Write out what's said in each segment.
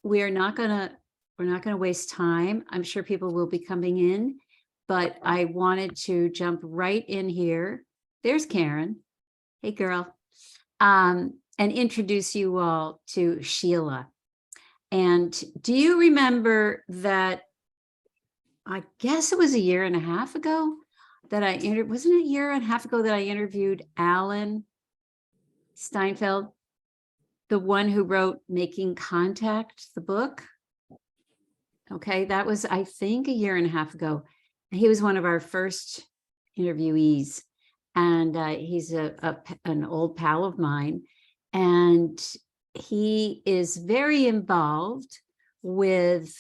we're not gonna waste time. I'm sure people will be coming in, but I wanted to jump right in here. There's Karen. Hey, girl. And introduce you all to Sheila. And do you remember that, I guess it was a year and a half ago that wasn't it a year and a half ago that I interviewed Alan Steinfeld, the one who wrote Making Contact, the book? Okay, that was, I think, a year and a half ago. He was one of our first interviewees, and he's an old pal of mine, and he is very involved with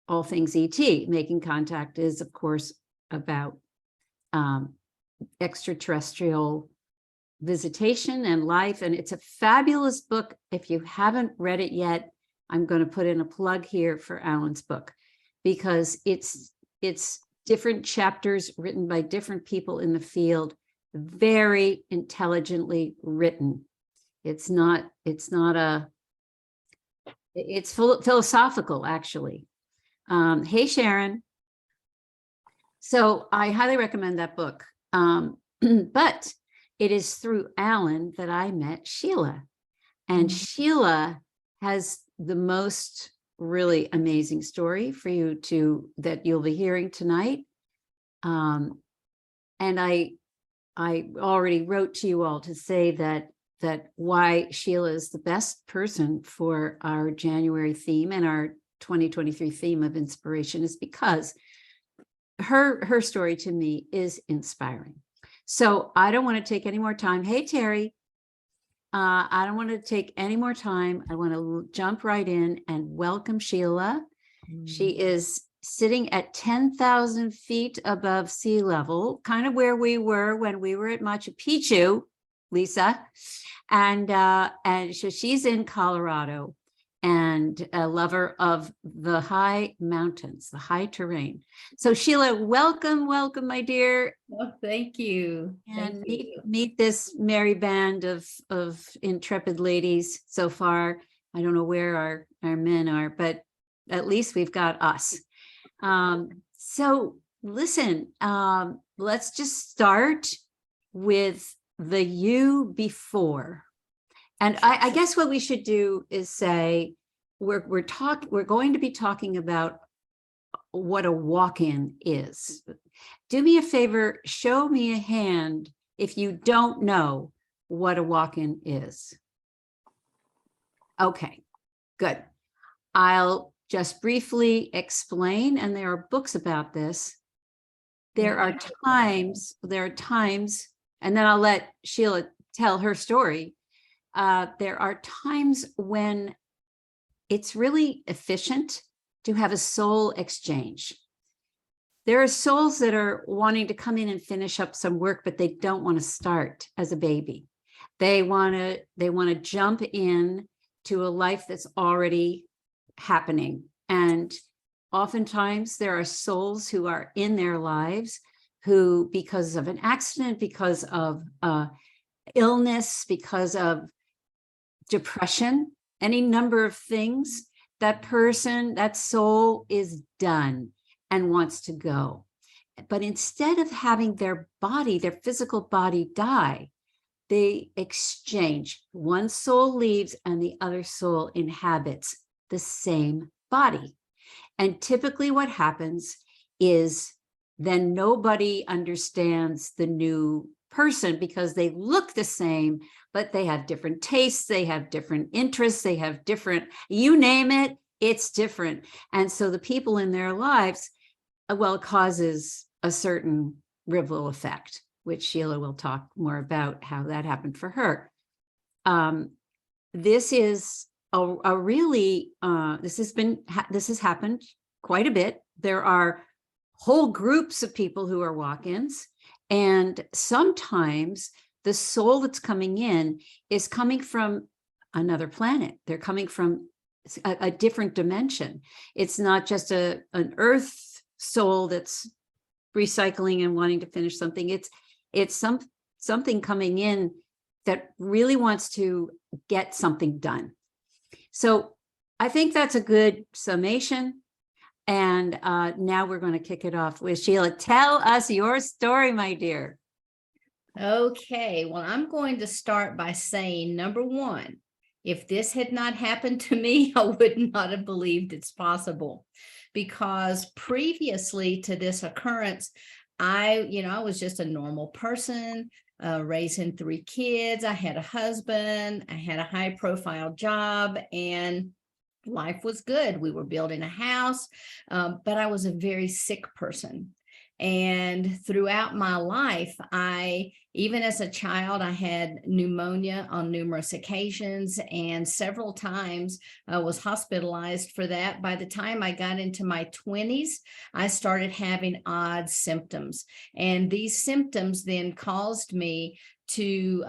all things ET. Making Contact is, of course, about extraterrestrial visitation and life, and it's a fabulous book. If you haven't read it yet, I'm going to put in a plug here for Alan's book, because it's different chapters written by different people in the field, very intelligently written. It's philosophical, actually. Hey, Sharon. So I highly recommend that book. But it is through Alan that I met Sheila, and Sheila has the most really amazing story for you that you'll be hearing tonight. And I already wrote to you all to say that why Sheila is the best person for our January theme and our 2023 theme of inspiration is because her story to me is inspiring. So I don't want to take any more time. Hey, Terry. I don't want to take any more time. I want to jump right in and welcome Sheila. She is sitting at 10,000 feet above sea level, kind of where we were when we were at Machu Picchu, Lisa. And so she's in Colorado and a lover of the high mountains, the high terrain. So Sheila, welcome, my dear. Oh, thank you. And meet this merry band of intrepid ladies so far. I don't know where our men are, but at least we've got us. So listen, let's just start with the you before. And I guess what we should do is say we're going to be talking about what a walk-in is. Do me a favor, show me a hand if you don't know what a walk-in is. Okay, good. I'll just briefly explain, and there are books about this. There are times, and then I'll let Sheila tell her story. There are times when it's really efficient to have a soul exchange. There are souls that are wanting to come in and finish up some work, but they don't want to start as a baby. They want to jump in to a life that's already happening. And oftentimes there are souls who are in their lives who, because of an accident, because of illness, because of depression, any number of things, that soul is done and wants to go. But instead of having their physical body die, they exchange. One soul leaves and the other soul inhabits the same body. And typically what happens is then nobody understands the new person because they look the same, but they have different tastes, they have different interests, they have different, you name it, it's different. And so the people in their lives, well, causes a certain ripple effect, which Sheila will talk more about how that happened for her. This is a really, this has happened quite a bit. There are whole groups of people who are walk-ins, and sometimes the soul that's coming in is coming from another planet. They're coming from a different dimension. It's not just an earth soul that's recycling and wanting to finish something. It's something coming in that really wants to get something done. So I think that's a good summation. And now we're going to kick it off with Sheila. Tell us your story, my dear. Okay, well, I'm going to start by saying, number one, if this had not happened to me, I would not have believed it's possible, because previously to this occurrence, I was just a normal person, raising 3 kids. I had a husband, I had a high-profile job, and life was good. We were building a house, but I was a very sick person. And throughout my life, even as a child, I had pneumonia on numerous occasions, and several times I was hospitalized for that. By the time I got into my 20s, I started having odd symptoms. And these symptoms then caused me to,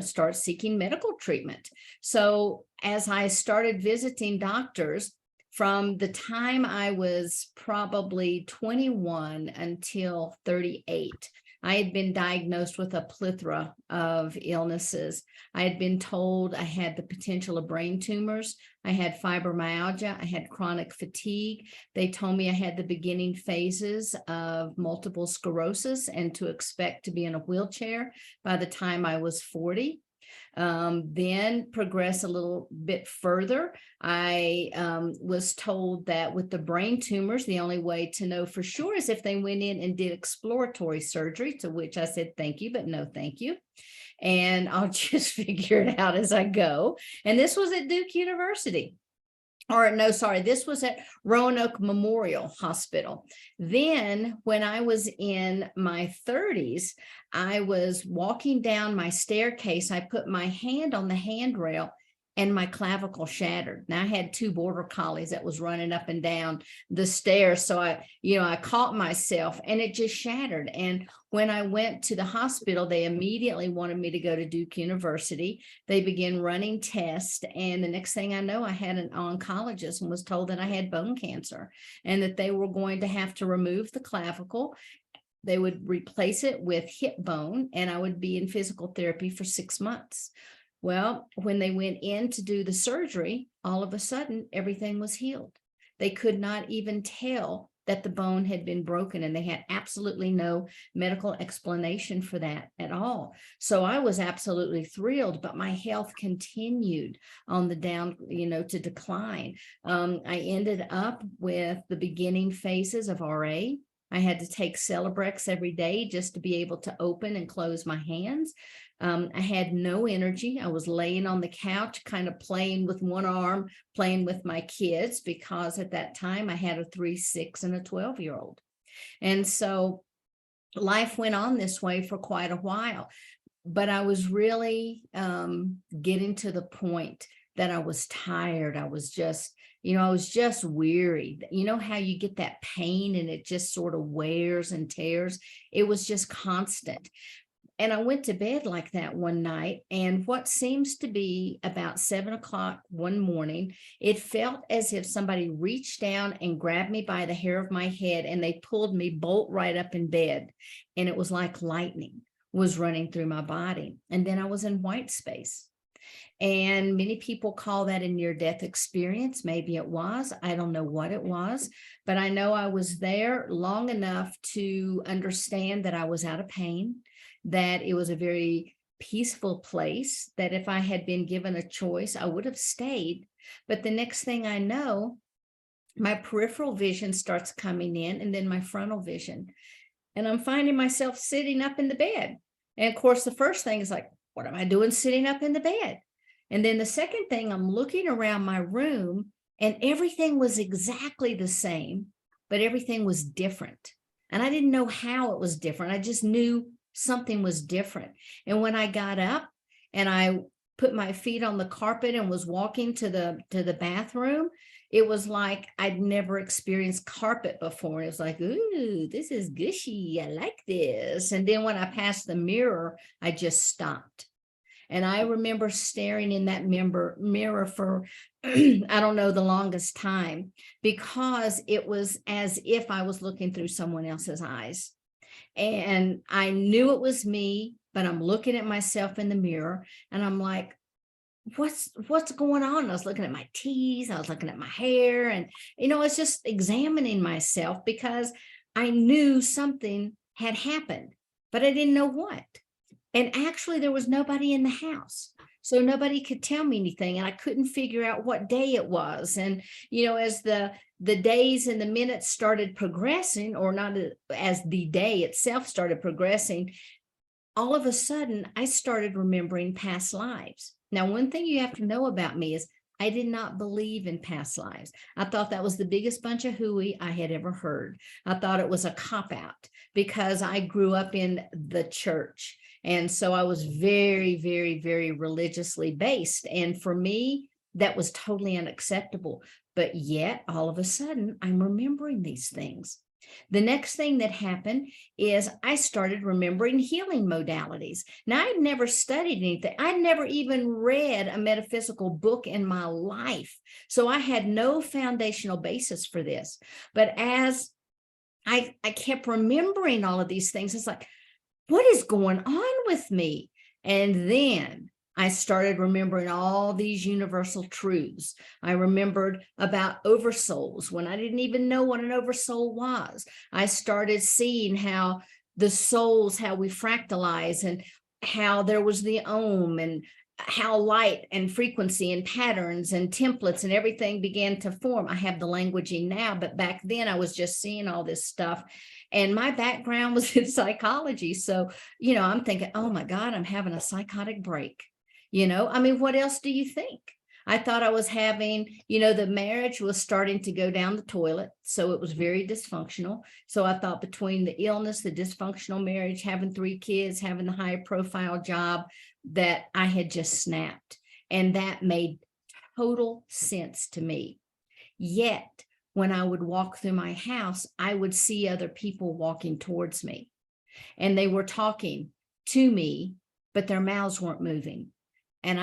start seeking medical treatment. So as I started visiting doctors, from the time I was probably 21 until 38, I had been diagnosed with a plethora of illnesses. I had been told I had the potential of brain tumors. I had fibromyalgia. I had chronic fatigue. They told me I had the beginning phases of multiple sclerosis and to expect to be in a wheelchair by the time I was 40. Then progress a little bit further. I was told that with the brain tumors, the only way to know for sure is if they went in and did exploratory surgery, to which I said, thank you, but no, thank you. And I'll just figure it out as I go. And this was at Duke University. Or no, sorry, this was at Roanoke Memorial Hospital. Then when I was in my 30s, I was walking down my staircase. I put my hand on the handrail and my clavicle shattered. Now I had 2 border collies that was running up and down the stairs. So I caught myself and it just shattered. And when I went to the hospital, they immediately wanted me to go to Duke University. They began running tests. And the next thing I know, I had an oncologist and was told that I had bone cancer and that they were going to have to remove the clavicle. They would replace it with hip bone, and I would be in physical therapy for 6 months. Well, when they went in to do the surgery, all of a sudden, everything was healed. They could not even tell that the bone had been broken, and they had absolutely no medical explanation for that at all. So I was absolutely thrilled, but my health continued on the down, to decline. I ended up with the beginning phases of RA. I had to take Celebrex every day just to be able to open and close my hands. I had no energy. I was laying on the couch, kind of playing with one arm, playing with my kids, because at that time I had a 3, 6, and a 12-year-old. And so life went on this way for quite a while. But I was really getting to the point that I was tired. I was just weary. You know how you get that pain and it just sort of wears and tears? It was just constant. And I went to bed like that one night, and what seems to be about 7 o'clock one morning, it felt as if somebody reached down and grabbed me by the hair of my head, and they pulled me bolt right up in bed. And it was like lightning was running through my body. And then I was in white space. And many people call that a near-death experience. Maybe it was. I don't know what it was, but I know I was there long enough to understand that I was out of pain, that it was a very peaceful place, that if I had been given a choice, I would have stayed. But the next thing I know, my peripheral vision starts coming in, and then my frontal vision. And I'm finding myself sitting up in the bed. And of course, the first thing is like, what am I doing sitting up in the bed? And then the second thing, I'm looking around my room, and everything was exactly the same, but everything was different. And I didn't know how it was different. I just knew something was different. And when I got up and I put my feet on the carpet and was walking to the bathroom, it was like I'd never experienced carpet before. It was like, ooh, this is gushy. I like this. And then when I passed the mirror, I just stopped. And I remember staring in that mirror for, I don't know, the longest time, because it was as if I was looking through someone else's eyes. And I knew it was me, but I'm looking at myself in the mirror and I'm like, what's going on? I was looking at my teeth, I was looking at my hair, and I was just examining myself because I knew something had happened, but I didn't know what. And actually there was nobody in the house, so nobody could tell me anything, and I couldn't figure out what day it was. And as the days and the minutes started progressing, or not as the day itself started progressing, all of a sudden I started remembering past lives. Now, one thing you have to know about me is I did not believe in past lives. I thought that was the biggest bunch of hooey I had ever heard. I thought it was a cop-out because I grew up in the church. And so I was very, very, very religiously based. And for me, that was totally unacceptable. But yet, all of a sudden, I'm remembering these things. The next thing that happened is I started remembering healing modalities. Now, I'd never studied anything. I'd never even read a metaphysical book in my life. So I had no foundational basis for this. But as I kept remembering all of these things, it's like, what is going on with me? And then I started remembering all these universal truths. I remembered about oversouls when I didn't even know what an oversoul was. I started seeing how the souls, how we fractalize, and how there was the Om, and how light and frequency and patterns and templates and everything began to form. I have the languaging now, but back then I was just seeing all this stuff. And my background was in psychology. So, I'm thinking, oh my God, I'm having a psychotic break. What else do you think? I thought I was having, the marriage was starting to go down the toilet. So it was very dysfunctional. So I thought between the illness, the dysfunctional marriage, having 3 kids, having the high profile job, that I had just snapped. And that made total sense to me. Yet, when I would walk through my house, I would see other people walking towards me. And they were talking to me, but their mouths weren't moving. And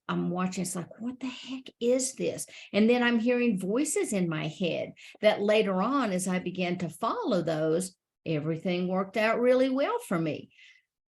I'm watching, it's like, what the heck is this? And then I'm hearing voices in my head that later on, as I began to follow those, everything worked out really well for me.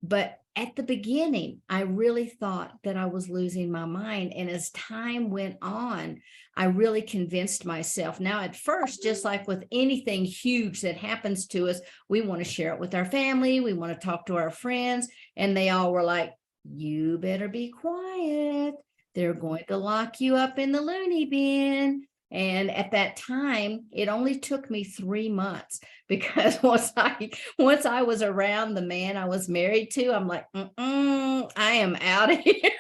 But at the beginning, I really thought that I was losing my mind. And as time went on, I really convinced myself. Now, at first, just like with anything huge that happens to us, we want to share it with our family. We want to talk to our friends. And they all were like, you better be quiet. They're going to lock you up in the loony bin. And at that time, it only took me 3 months, because once I was around the man I was married to, I'm like, I am out of here.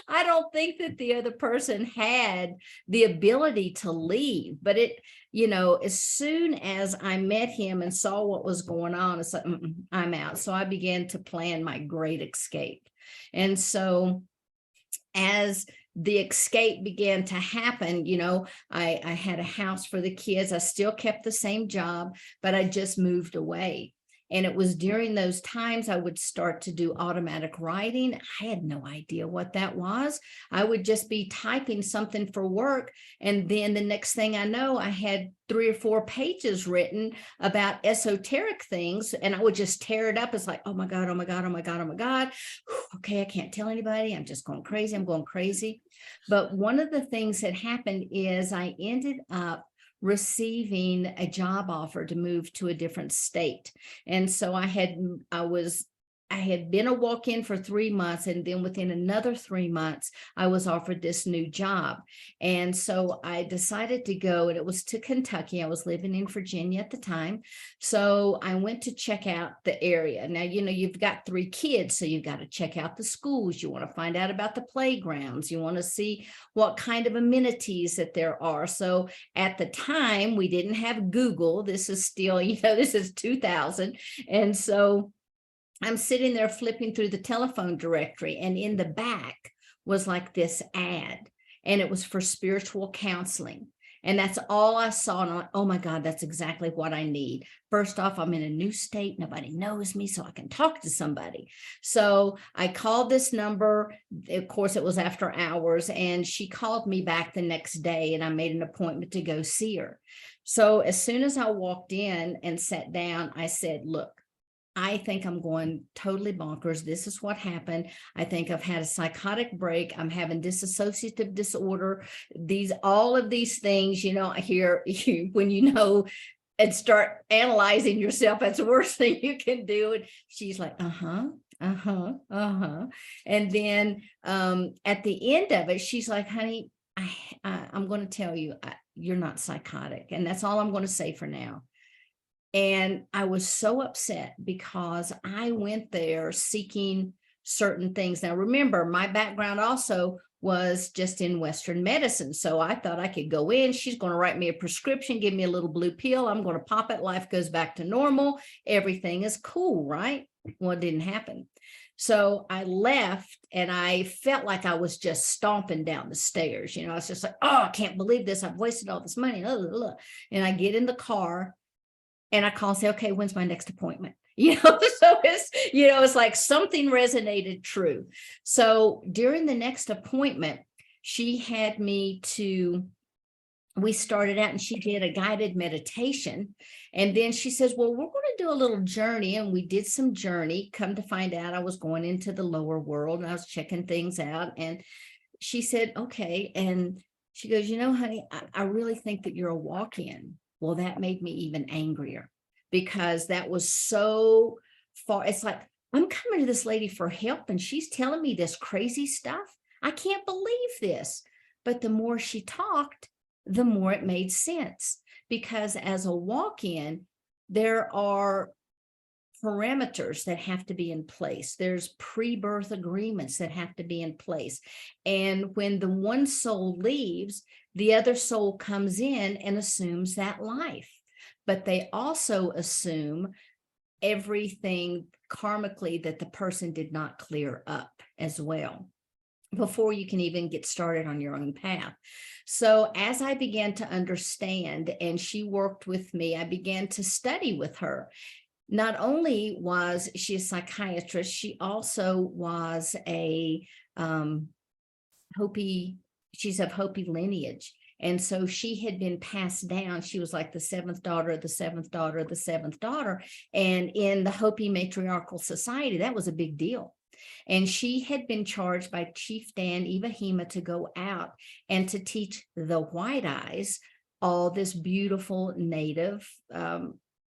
I don't think that the other person had the ability to leave, but as soon as I met him and saw what was going on, it's like, I'm out. So I began to plan my great escape. And so as the escape began to happen, I had a house for the kids. I still kept the same job, but I just moved away. And it was during those times I would start to do automatic writing. I had no idea what that was. I would just be typing something for work. And then the next thing I know, I had 3 or 4 pages written about esoteric things. And I would just tear it up. It's like, oh my God, oh my God, oh my God, oh my God. Okay, I can't tell anybody. I'm just going crazy. I'm going crazy. But one of the things that happened is I ended up receiving a job offer to move to a different state. And so I had been a walk-in for 3 months, and then within another 3 months, I was offered this new job. And so I decided to go, and it was to Kentucky. I was living in Virginia at the time. So I went to check out the area. Now, you've got 3 kids, so you've got to check out the schools. You want to find out about the playgrounds. You want to see what kind of amenities that there are. So at the time, we didn't have Google. This is still, this is 2000. And so I'm sitting there flipping through the telephone directory, and in the back was like this ad, and it was for spiritual counseling. And that's all I saw. And I'm like, oh my God, that's exactly what I need. First off, I'm in a new state. Nobody knows me, so I can talk to somebody. So I called this number. Of course, it was after hours, and she called me back the next day, and I made an appointment to go see her. So as soon as I walked in and sat down, I said, look, I think I'm going totally bonkers. This is what happened. I think I've had a psychotic break. I'm having dissociative disorder. All of these things, I hear when and start analyzing yourself, that's the worst thing you can do. And she's like, And then at the end of it, she's like, honey, I'm going to tell you, you're not psychotic. And that's all I'm going to say for now. And I was so upset because I went there seeking certain things. Now, remember, my background also was just in Western medicine. So I thought I could go in. She's going to write me a prescription, give me a little blue pill. I'm going to pop it. Life goes back to normal. Everything is cool, right? Well, it didn't happen. So I left and I felt like I was just stomping down the stairs. I was just like, oh, I can't believe this. I've wasted all this money. And I get in the car and I call and say, okay, when's my next appointment? So it's like something resonated true. So during the next appointment, she had me we started out and she did a guided meditation. And then she says, well, we're going to do a little journey. And we did some journey. Come to find out, I was going into the lower world and I was checking things out. And she said, okay. And she goes, honey, I really think that you're a walk-in. Well, that made me even angrier because that was so far. It's like, I'm coming to this lady for help and she's telling me this crazy stuff. I can't believe this. But the more she talked, the more it made sense, because as a walk-in, there are parameters that have to be in place. There's pre-birth agreements that have to be in place. And when the one soul leaves, the other soul comes in and assumes that life. But they also assume everything karmically that the person did not clear up as well before you can even get started on your own path. So as I began to understand and she worked with me, I began to study with her. Not only was she a psychiatrist, she also was a she's of Hopi lineage. And so she had been passed down. She was like the seventh daughter of the seventh daughter of the seventh daughter. And in the Hopi matriarchal society, that was a big deal. And she had been charged by Chief Dan Iwahima to go out and to teach the White Eyes all this beautiful native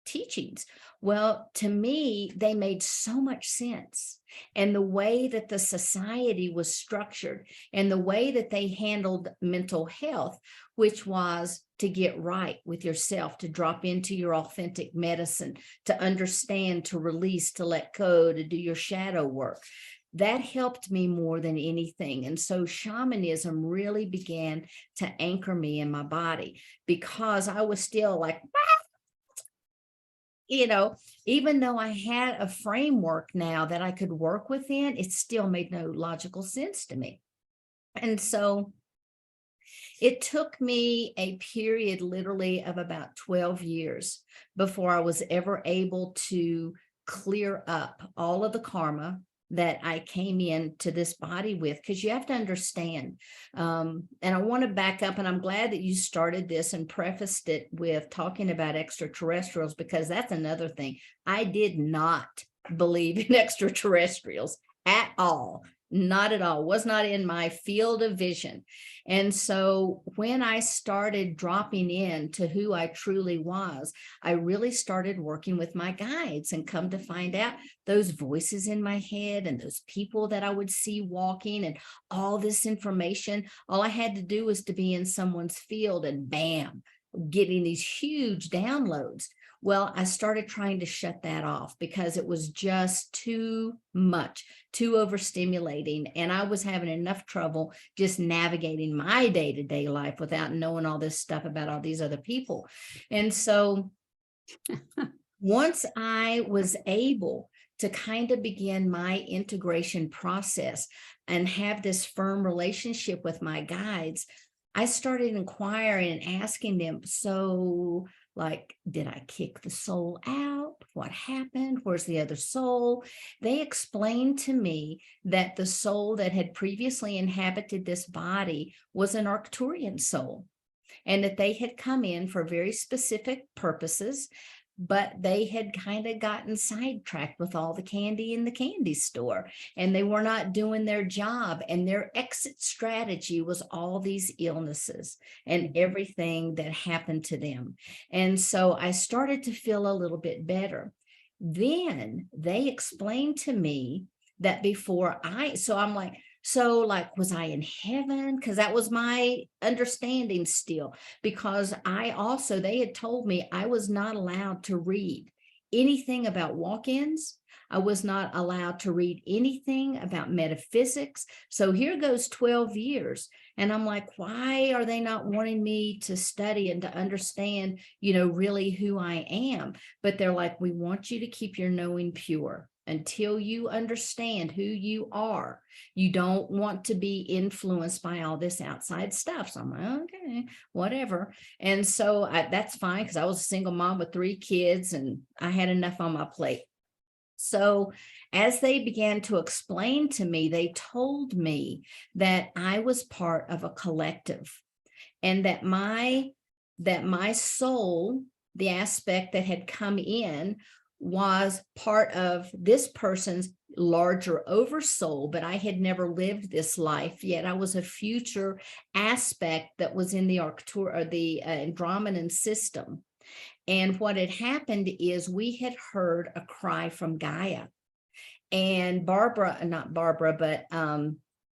teachings. Well, to me, they made so much sense. And the way that the society was structured and the way that they handled mental health, which was to get right with yourself, to drop into your authentic medicine, to understand, to release, to let go, to do your shadow work. That helped me more than anything. And so shamanism really began to anchor me in my body, because I was still like, even though I had a framework now that I could work within, it still made no logical sense to me. And so it took me a period literally of about 12 years before I was ever able to clear up all of the karma that I came into this body with, because you have to understand. And I want to back up, and I'm glad that you started this and prefaced it with talking about extraterrestrials, because that's another thing. I did not believe in extraterrestrials at all. Not at all. Was not in my field of vision. And so when I started dropping in to who I truly was, I really started working with my guides, and come to find out those voices in my head and those people that I would see walking and all this information, all I had to do was to be in someone's field and bam, getting these huge downloads. Well, I started trying to shut that off because it was just too much, too overstimulating. And I was having enough trouble just navigating my day-to-day life without knowing all this stuff about all these other people. And so once I was able to kind of begin my integration process and have this firm relationship with my guides, I started inquiring and asking them, so like, did I kick the soul out? What happened? Where's the other soul? They explained to me that the soul that had previously inhabited this body was an Arcturian soul, and that they had come in for very specific purposes. but they had kind of gotten sidetracked with all the candy in the candy store, and they were not doing their job. And their exit strategy was all these illnesses and everything that happened to them. And so I started to feel a little bit better. Then they explained to me that I'm like, so like, was I in heaven? Because that was my understanding still, because they had told me I was not allowed to read anything about walk-ins. I was not allowed to read anything about metaphysics. So here goes 12 years. And I'm like, why are they not wanting me to study and to understand, really who I am? But they're like, we want you to keep your knowing pure until you understand who you are. You don't want to be influenced by all this outside stuff. So I'm like, okay, whatever. And so that's fine, because I was a single mom with 3 kids and I had enough on my plate. So as they began to explain to me, they told me that I was part of a collective, and that my soul, the aspect that had come in, was part of this person's larger oversoul, but I had never lived this life yet. I was a future aspect that was in the Arcturian or the Andromedan system. And what had happened is we had heard a cry from Gaia. And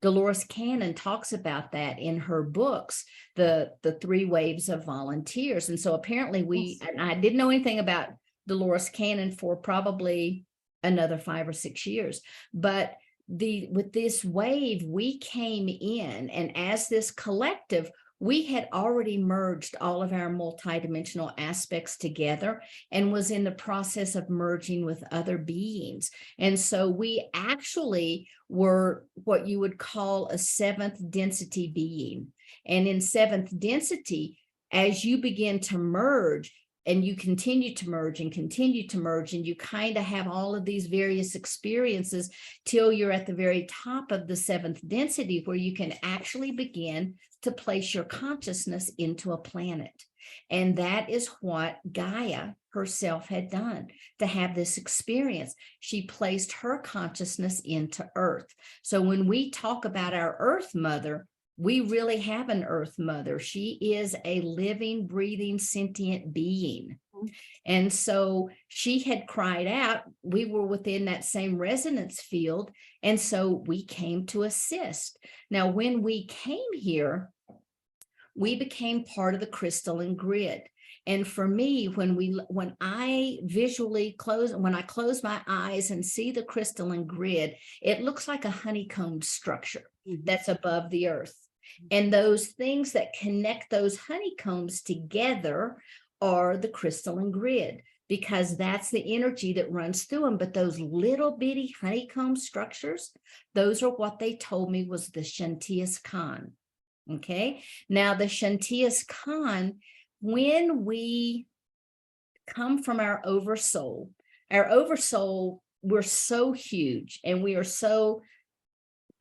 Dolores Cannon talks about that in her books, the 3 waves of volunteers. And so apparently and I didn't know anything about Dolores Cannon for probably another 5 or 6 years. But with this wave, we came in, and as this collective, we had already merged all of our multidimensional aspects together and was in the process of merging with other beings. And so we actually were what you would call a 7th density being. And in 7th density, as you begin to merge, and you continue to merge and continue to merge, and you kind of have all of these various experiences till you're at the very top of the 7th density, where you can actually begin to place your consciousness into a planet. And that is what Gaia herself had done to have this experience. She placed her consciousness into Earth. So when we talk about our Earth Mother, we really have an Earth Mother. She is a living, breathing, sentient being. And so she had cried out. We were within that same resonance field. And so we came to assist. Now, when we came here, we became part of the crystalline grid. And for me, when I close my eyes and see the crystalline grid, it looks like a honeycomb structure that's above the earth. And those things that connect those honeycombs together are the crystalline grid, because that's the energy that runs through them. But those little bitty honeycomb structures, those are what they told me was the Shantias Khan. Okay. Now the Shantias Khan, when we come from our oversoul, we're so huge and we are so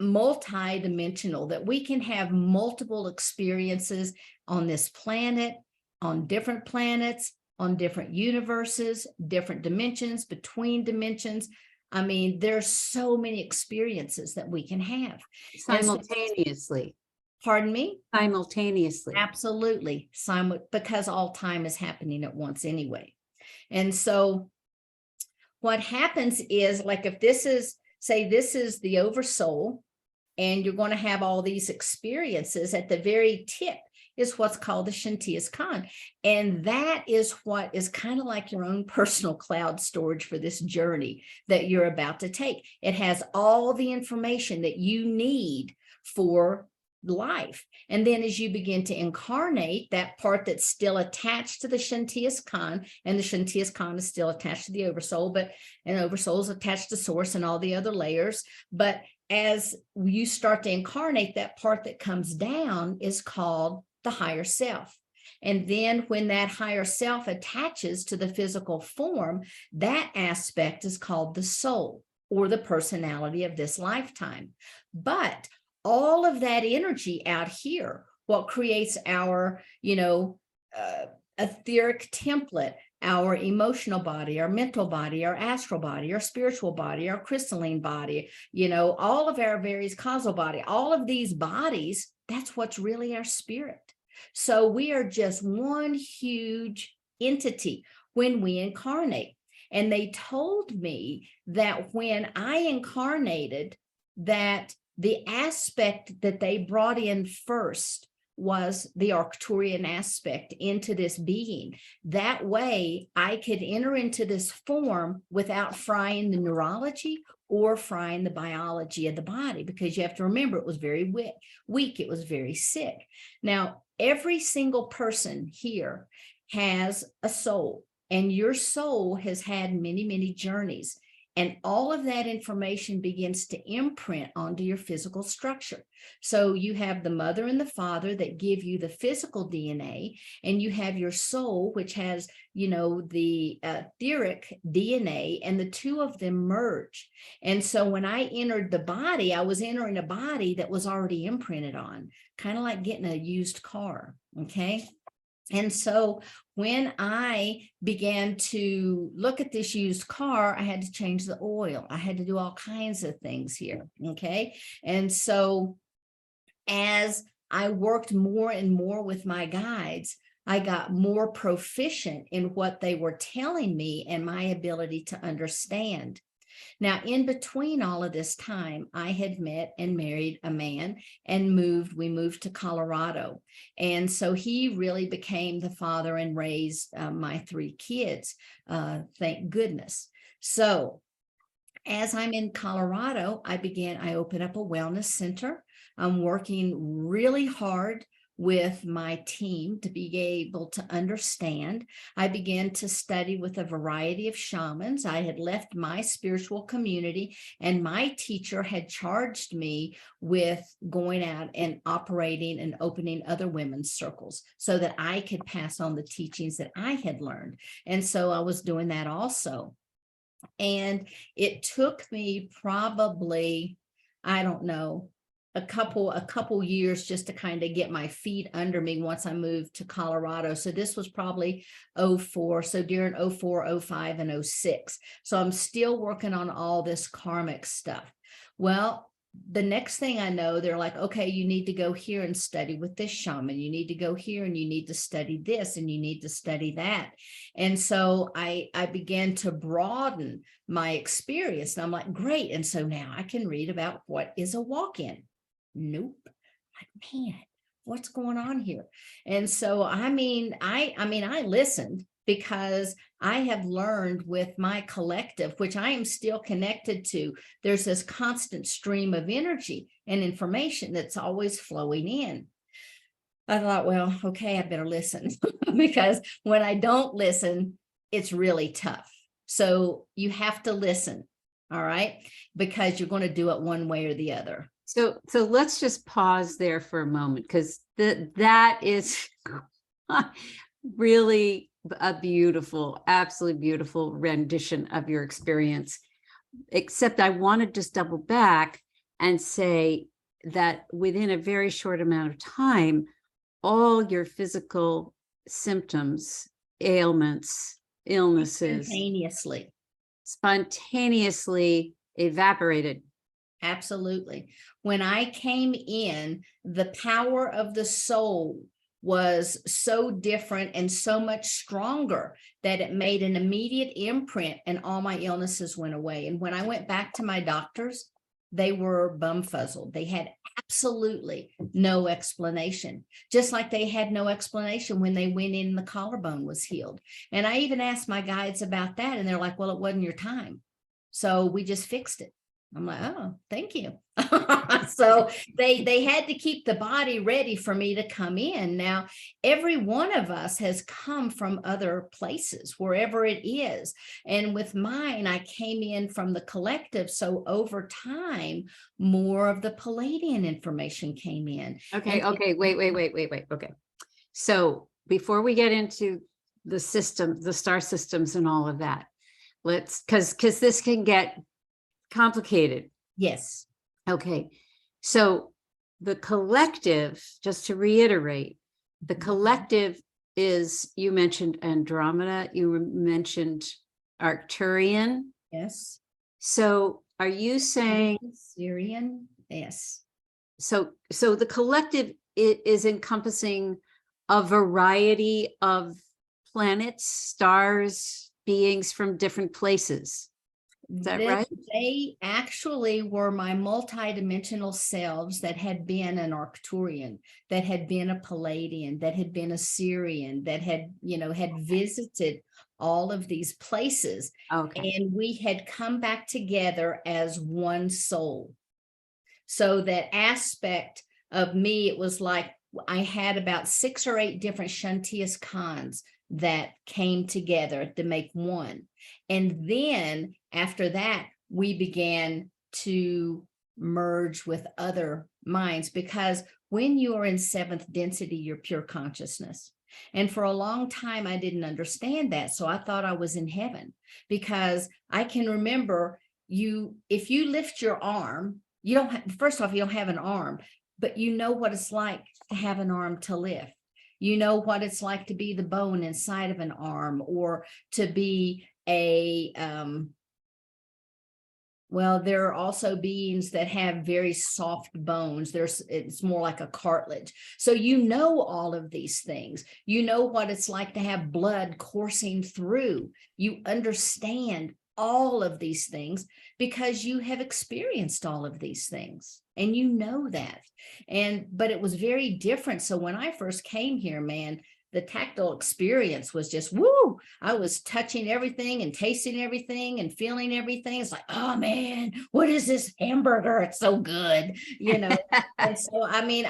multi-dimensional that we can have multiple experiences on this planet, on different planets, on different universes, different dimensions, between dimensions. I mean, there's so many experiences that we can have simultaneously. Pardon me? Simultaneously. Absolutely. Because all time is happening at once anyway. And so what happens is, like, if this is the oversoul, and you're going to have all these experiences, at the very tip is what's called the Shantias Khan. And that is what is kind of like your own personal cloud storage for this journey that you're about to take. It has all the information that you need for life. And then as you begin to incarnate, that part that's still attached to the Shantias Khan, and the Shantias Khan is still attached to the oversoul, and oversoul is attached to source and all the other layers. But as you start to incarnate, that part that comes down is called the higher self. And then when that higher self attaches to the physical form, that aspect is called the soul, or the personality of this lifetime. But all of that energy out here, what creates our, etheric template, our emotional body, our mental body, our astral body, our spiritual body, our crystalline body, all of our various causal body, all of these bodies, that's what's really our spirit. So we are just one huge entity when we incarnate. And they told me that when I incarnated, that the aspect that they brought in first was the Arcturian aspect into this being. That way I could enter into this form without frying the neurology or frying the biology of the body, because you have to remember it was very weak. It was very sick. Now, every single person here has a soul, and your soul has had many, many journeys. And all of that information begins to imprint onto your physical structure. So you have the mother and the father that give you the physical DNA, and you have your soul, which has, the etheric DNA, and the two of them merge. And so when I entered the body, I was entering a body that was already imprinted on, kind of like getting a used car. Okay. And so when I began to look at this used car, I had to change the oil. I had to do all kinds of things here. Okay. And so as I worked more and more with my guides, I got more proficient in what they were telling me and my ability to understand. Now, in between all of this time, I had met and married a man and we moved to Colorado. And so he really became the father and raised my 3 kids, thank goodness. So as I'm in Colorado, I opened up a wellness center. I'm working really hard with my team to be able to understand. I began to study with a variety of shamans. I had left my spiritual community, and my teacher had charged me with going out and operating and opening other women's circles so that I could pass on the teachings that I had learned. And so I was doing that also. And it took me probably, I don't know, a couple years just to kind of get my feet under me once I moved to Colorado. So this was probably 04. So during 04, 05, and 06. So I'm still working on all this karmic stuff. Well, the next thing I know, they're like, okay, you need to go here and study with this shaman. You need to go here and you need to study this and you need to study that. And so I began to broaden my experience. And I'm like, great. And so now I can read about what is a walk-in. Nope. Like, man, what's going on here? And so, I listened because I have learned with my collective, which I am still connected to. There's this constant stream of energy and information that's always flowing in. I thought, well, okay, I better listen because when I don't listen, it's really tough. So you have to listen. All right. Because you're going to do it one way or the other. So let's just pause there for a moment, because that is really a beautiful, absolutely beautiful rendition of your experience. Except I want to just double back and say that within a very short amount of time, all your physical symptoms, ailments, illnesses spontaneously evaporated. Absolutely. When I came in, the power of the soul was so different and so much stronger that it made an immediate imprint and all my illnesses went away. And when I went back to my doctors, they were bumfuzzled. They had absolutely no explanation, just like they had no explanation when they went in and the collarbone was healed. And I even asked my guides about that, and they're like, well, it wasn't your time. So we just fixed it. I'm like, oh, thank you. So they had to keep the body ready for me to come in. Now, every one of us has come from other places, wherever it is. And with mine, I came in from the collective. So over time, more of the Pleiadian information came in. Okay. Wait. Okay. So before we get into the system, the star systems and all of that, because this can get complicated. Yes. Okay. So the collective, just to reiterate, the collective is, you mentioned Andromeda, you mentioned Arcturian. Yes. So are you saying, Sirian? Yes. so the collective is encompassing a variety of planets, stars, beings from different places? Is that right? They actually were my multidimensional selves that had been an Arcturian, that had been a Pleiadian, that had been a Sirian, that had, had visited all of these places. Okay. And we had come back together as one soul. So that aspect of me, it was like I had about 6 or 8 different Shantias Khans that came together to make one. And then after that, we began to merge with other minds, because when you are in 7th density, you're pure consciousness. And for a long time, I didn't understand that. So I thought I was in heaven, because I can remember if you lift your arm, you don't have, first off, you don't have an arm, but you know what it's like to have an arm to lift. You know what it's like to be the bone inside of an arm, or to be a, well, there are also beings that have very soft bones. It's more like a cartilage. So you know all of these things. You know what it's like to have blood coursing through. You understand all of these things because you have experienced all of these things, and you know that. But it was very different. So when I first came here, man, the tactile experience was just woo. I was touching everything and tasting everything and feeling everything. It's like, oh man, what is this hamburger? It's so good, And so, I mean,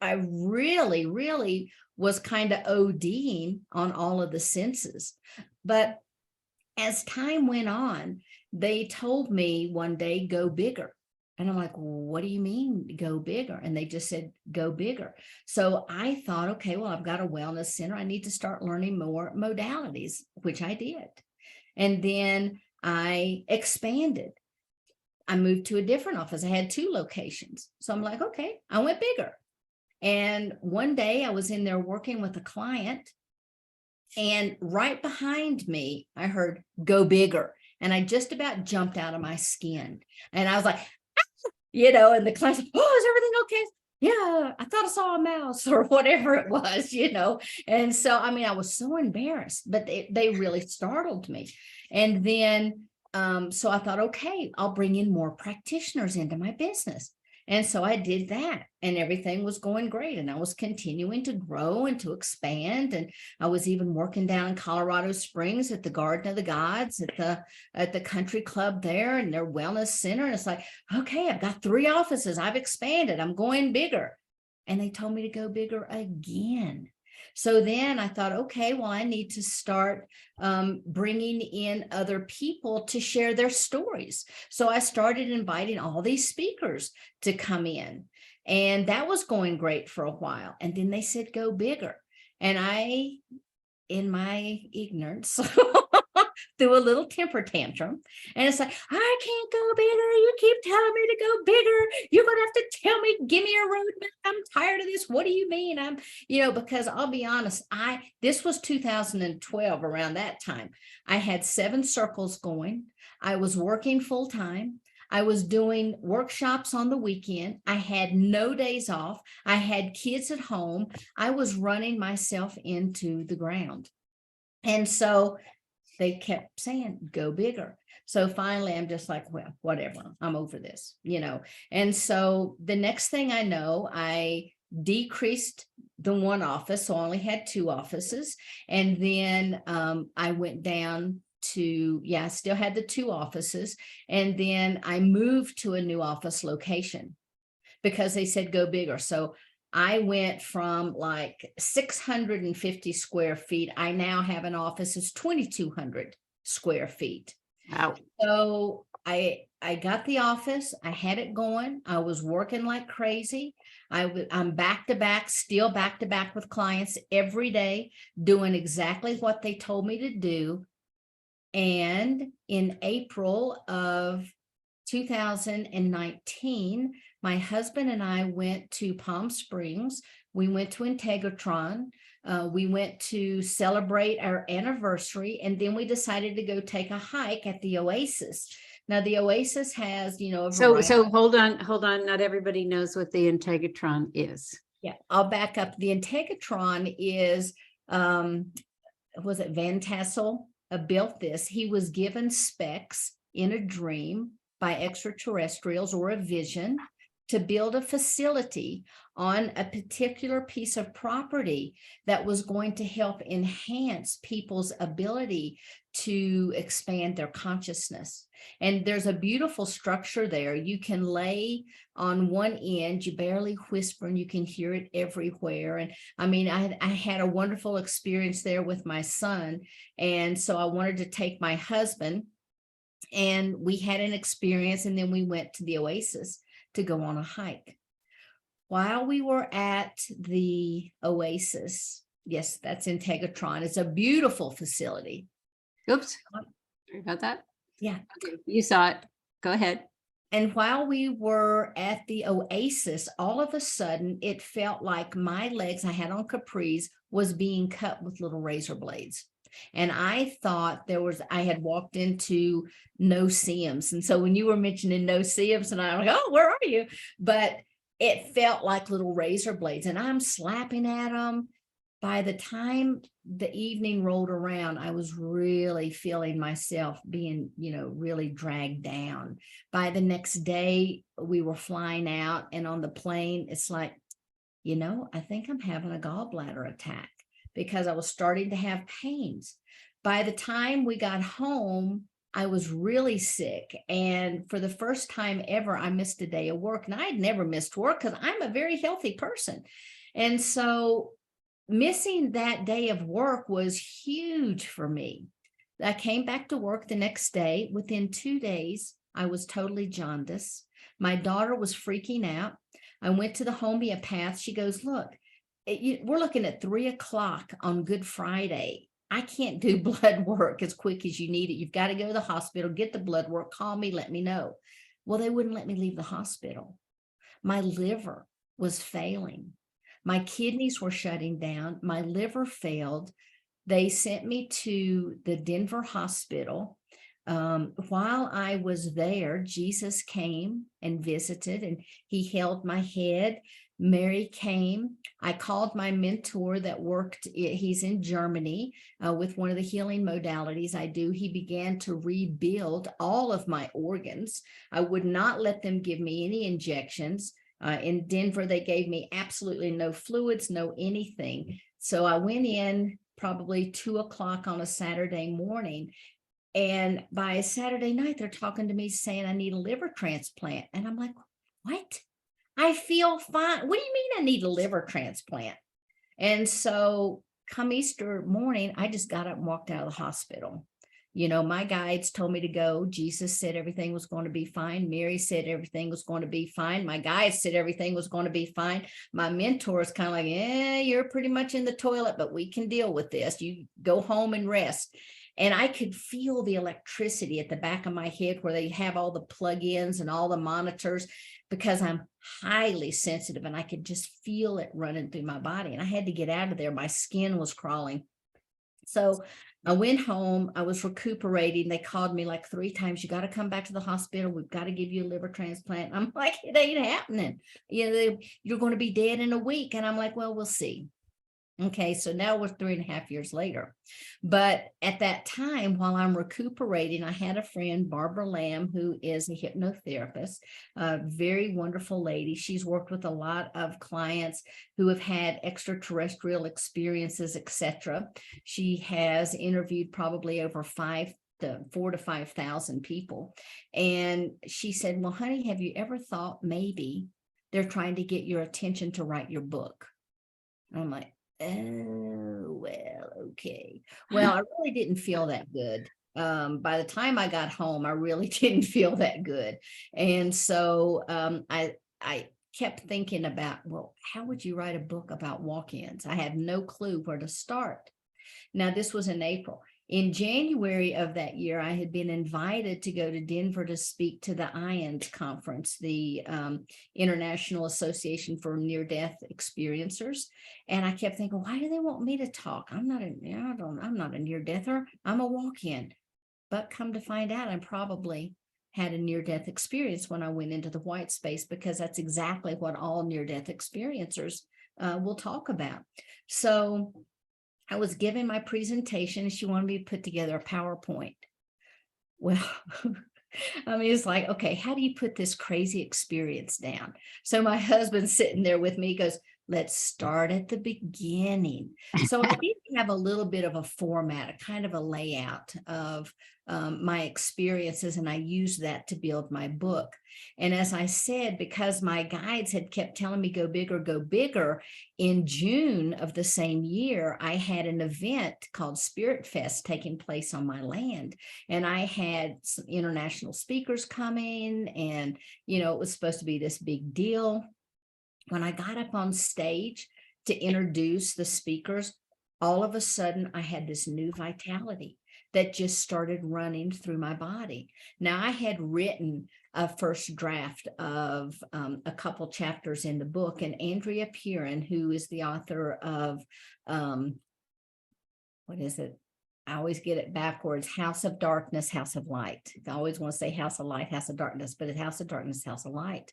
I really, really was kind of ODing on all of the senses. But as time went on, they told me one day, go bigger. And I'm like, what do you mean go bigger? And they just said, go bigger. So I thought, okay, well, I've got a wellness center. I need to start learning more modalities, which I did. And then I expanded. I moved to a different office. I had 2 locations. So I'm like, okay, I went bigger. And one day I was in there working with a client, and right behind me, I heard go bigger. And I just about jumped out of my skin. And I was like, and the class, oh, is everything okay? Yeah, I thought I saw a mouse or whatever it was, And so, I mean, I was so embarrassed, but they really startled me. And then, so I thought, okay, I'll bring in more practitioners into my business. And so I did that, and everything was going great. And I was continuing to grow and to expand. And I was even working down in Colorado Springs at the Garden of the Gods, at the country club there, and their wellness center. And it's like, okay, I've got 3 offices. I've expanded. I'm going bigger. And they told me to go bigger again. So then I thought, okay, well, I need to start bringing in other people to share their stories. So I started inviting all these speakers to come in, and that was going great for a while. And then they said, go bigger. And I, in my ignorance, threw a little temper tantrum. And it's like, I can't go bigger. You keep telling me to go bigger. You're going to have to tell me, give me a roadmap. I'm tired of this. What do you mean? Because I'll be honest, this was 2012, around that time. I had 7 circles going. I was working full time. I was doing workshops on the weekend. I had no days off. I had kids at home. I was running myself into the ground. And so they kept saying, go bigger. So finally, I'm just like, well, whatever, I'm over this, And so the next thing I know, I decreased the 1 office. So I only had 2 offices. And then I went down to, I still had the 2 offices. And then I moved to a new office location because they said, go bigger. So I went from like 650 square feet. I now have an office that's 2,200 square feet. Wow. So I got the office. I had it going. I was working like crazy. I'm back to back, still back to back with clients every day, doing exactly what they told me to do. And in April of 2019, my husband and I went to Palm Springs. We went to Integratron. We went to celebrate our anniversary, and then we decided to go take a hike at the Oasis. Now, the Oasis has, a So variety. hold on. Not everybody knows what the Integratron is. Yeah, I'll back up. The Integratron is, was it Van Tassel built this? He was given specs in a dream by extraterrestrials or a vision to build a facility on a particular piece of property that was going to help enhance people's ability to expand their consciousness. And there's a beautiful structure there. You can lay on one end, you barely whisper, and you can hear it everywhere. And I mean, I had a wonderful experience there with my son. And so I wanted to take my husband, and we had an experience, and then we went to the Oasis to go on a hike. While we were at the Oasis, yes, that's Integratron. It's a beautiful facility. Oops, sorry about that. Yeah. Okay, you saw it. Go ahead. And while we were at the Oasis, all of a sudden, it felt like my legs, I had on capris, was being cut with little razor blades. And I thought I had walked into no-see-ums. And so when you were mentioning no-see-ums, and I'm like, oh, where are you? But it felt like little razor blades, and I'm slapping at them. By the time the evening rolled around, I was really feeling myself being, really dragged down. By the next day, we were flying out, and on the plane, it's like, I think I'm having a gallbladder attack, because I was starting to have pains. By the time we got home, I was really sick. And for the first time ever, I missed a day of work. And I had never missed work because I'm a very healthy person. And so missing that day of work was huge for me. I came back to work the next day. Within 2 days, I was totally jaundiced. My daughter was freaking out. I went to the homeopath. She goes, look, we're looking at 3:00 on Good Friday. I can't do blood work as quick as you need it. You've got to go to the hospital, get the blood work, call me, let me know. Well, they wouldn't let me leave the hospital. My liver was failing. My kidneys were shutting down. My liver failed. They sent me to the Denver hospital. While I was there, Jesus came and visited, and he held my head. Mary came. I called my mentor that worked, he's in Germany with one of the healing modalities I do. He began to rebuild all of my organs. I would not let them give me any injections. In Denver, they gave me absolutely no fluids, no anything. So I went in probably 2:00 on a Saturday morning. And by Saturday night, they're talking to me saying I need a liver transplant. And I'm like, what? I feel fine. What do you mean I need a liver transplant? And so come Easter morning, I just got up and walked out of the hospital. My guides told me to go. Jesus said everything was going to be fine. Mary said everything was going to be fine. My guides said everything was going to be fine. My mentor is kind of like, you're pretty much in the toilet, but we can deal with this. You go home and rest. And I could feel the electricity at the back of my head where they have all the plug-ins and all the monitors, because I'm highly sensitive, and I could just feel it running through my body. And I had to get out of there. My skin was crawling. So I went home. I was recuperating. They called me like 3 times. You got to come back to the hospital. We've got to give you a liver transplant. I'm like, it ain't happening. You're going to be dead in a week. And I'm like, well, we'll see. Okay, so now we're 3.5 years later. But at that time, while I'm recuperating, I had a friend, Barbara Lamb, who is a hypnotherapist, a very wonderful lady. She's worked with a lot of clients who have had extraterrestrial experiences, etc. She has interviewed probably over 4,000 to 5,000 people. And she said, well, honey, have you ever thought maybe they're trying to get your attention to write your book? And I'm like, oh, well, okay. Well, I really didn't feel that good. By the time I got home, I really didn't feel that good. And so I kept thinking about, well, how would you write a book about walk-ins? I had no clue where to start. Now, this was in April. In January of that year, I had been invited to go to Denver to speak to the IANS conference, the International Association for Near-Death Experiencers. And I kept thinking, why do they want me to talk? I'm not a near-deather. I'm a walk-in. But come to find out, I probably had a near-death experience when I went into the white space, because that's exactly what all near-death experiencers will talk about. So I was giving my presentation and she wanted me to put together a PowerPoint. Well, I mean, it's like, okay, how do you put this crazy experience down? So my husband's sitting there with me, goes, let's start at the beginning. So I did have a little bit of a format, a kind of a layout of my experiences, and I used that to build my book. And as I said, because my guides had kept telling me go bigger, in June of the same year, I had an event called Spirit Fest taking place on my land. And I had some international speakers coming, and, you know, it was supposed to be this big deal. When I got up on stage to introduce the speakers, all of a sudden I had this new vitality that just started running through my body. Now, I had written a first draft of a couple chapters in the book, and Andrea Purin, who is the author of, what is it? I always get it backwards. House of Darkness, House of Light. I always want to say House of Light, House of Darkness, but it's House of Darkness, House of Light.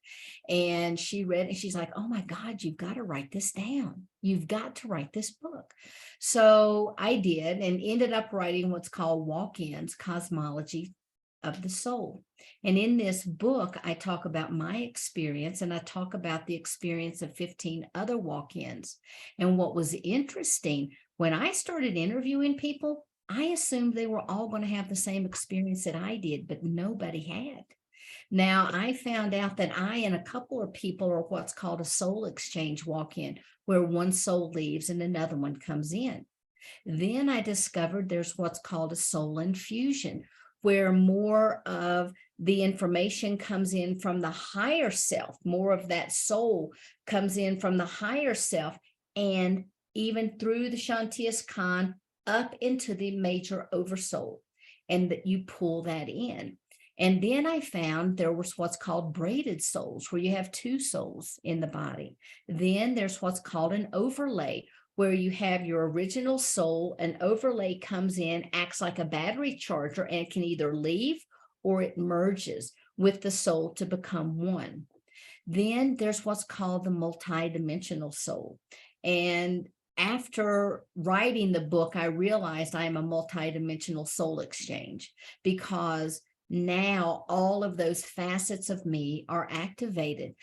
And she read it. She's like, oh my God, you've got to write this down. You've got to write this book. So I did, and ended up writing what's called Walk-ins, Cosmology of the Soul. And in this book, I talk about my experience, and I talk about the experience of 15 other walk-ins. And what was interesting, when I started interviewing people, I assumed they were all going to have the same experience that I did, but nobody had. Now, I found out that I and a couple of people are what's called a soul exchange walk-in, where one soul leaves and another one comes in. Then I discovered there's what's called a soul infusion, where more of the information comes in from the higher self, more of that soul comes in from the higher self, and even through the Shantias Khan up into the major oversoul, and that you pull that in. And then I found there was what's called braided souls, where you have two souls in the body. Then there's what's called an overlay, where you have your original soul, an overlay comes in, acts like a battery charger, and it can either leave or it merges with the soul to become one. Then there's what's called the multidimensional soul. And after writing the book, I realized I am a multidimensional soul exchange, because now all of those facets of me are activated.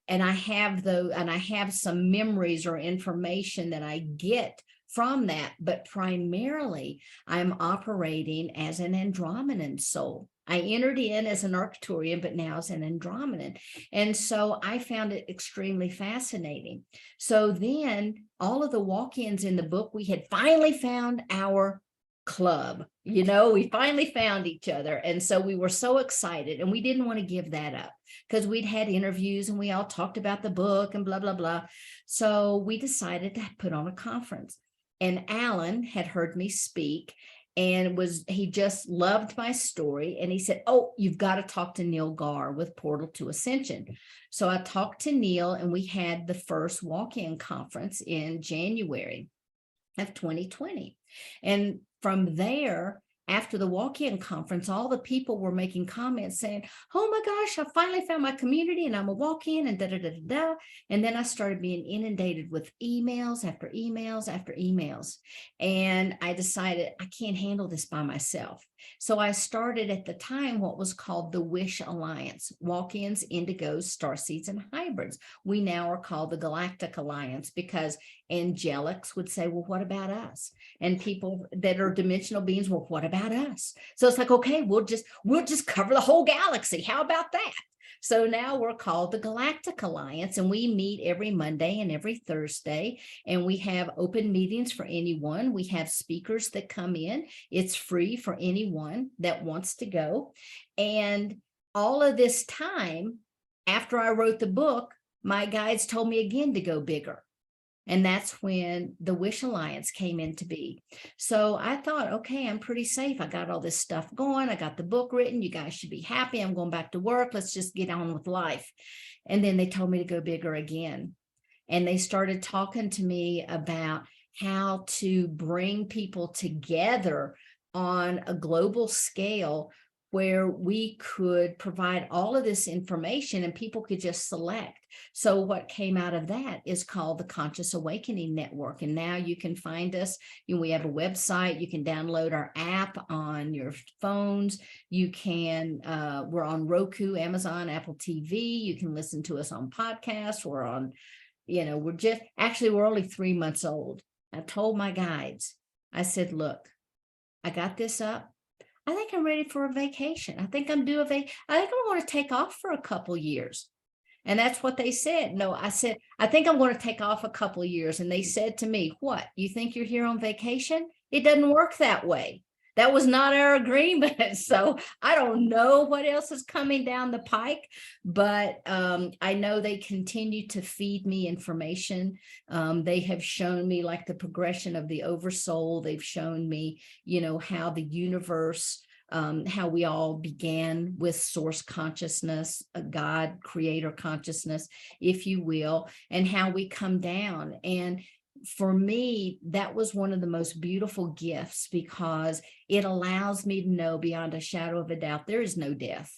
And I have some memories or information that I get from that, but primarily I'm operating as an Andromedan soul. I entered in as an Arcturian, but now as an Andromedan. And so I found it extremely fascinating. So then all of the walk-ins in the book, we had finally found our club, you know, we finally found each other. And so we were so excited, and we didn't want to give that up, because we'd had interviews and we all talked about the book and blah, blah, blah. So we decided to put on a conference, and Alan had heard me speak, and he just loved my story. And he said, oh, you've got to talk to Neil Gar with Portal to Ascension. So I talked to Neil, and we had the first walk-in conference in January of 2020. And from there, after the walk-in conference, all the people were making comments saying, oh my gosh, I finally found my community, and I'm a walk-in, and da-da-da-da-da. And then I started being inundated with emails after emails after emails. And I decided I can't handle this by myself. So I started at the time what was called the Wish Alliance, walk-ins, indigos, starseeds, and hybrids. We now are called the Galactic Alliance, because angelics would say, well, what about us? And people that are dimensional beings, well, what about us? So it's like, okay, we'll just cover the whole galaxy. How about that? So now we're called the Galactic Alliance, and we meet every Monday and every Thursday, and we have open meetings for anyone. We have speakers that come in. It's free for anyone that wants to go. And all of this time, after I wrote the book, my guides told me again to go bigger. And that's when the Wish Alliance came into be. So I thought, okay, I'm pretty safe. I got all this stuff going. I got the book written. You guys should be happy. I'm going back to work. Let's just get on with life. And then they told me to go bigger again. And they started talking to me about how to bring people together on a global scale where we could provide all of this information and people could just select. So what came out of that is called the Conscious Awakening Network. And now you can find us. We have a website. You can download our app on your phones. You can, we're on Roku, Amazon, Apple TV. You can listen to us on podcasts. We're on, we're only 3 months old. I told my guides, I said, look, I got this up. I think I'm ready for a vacation. I think I'm I think I'm going to take off for a couple years. And that's what they said. No, I said, I think I'm going to take off a couple of years. And they said to me, what, you think you're here on vacation? It doesn't work that way. That was not our agreement. So I don't know what else is coming down the pike, but I know they continue to feed me information. They have shown me like the progression of the oversoul. They've shown me, how the universe, how we all began with source consciousness, a God creator consciousness, if you will, and how we come down. And for me, that was one of the most beautiful gifts because it allows me to know beyond a shadow of a doubt, there is no death.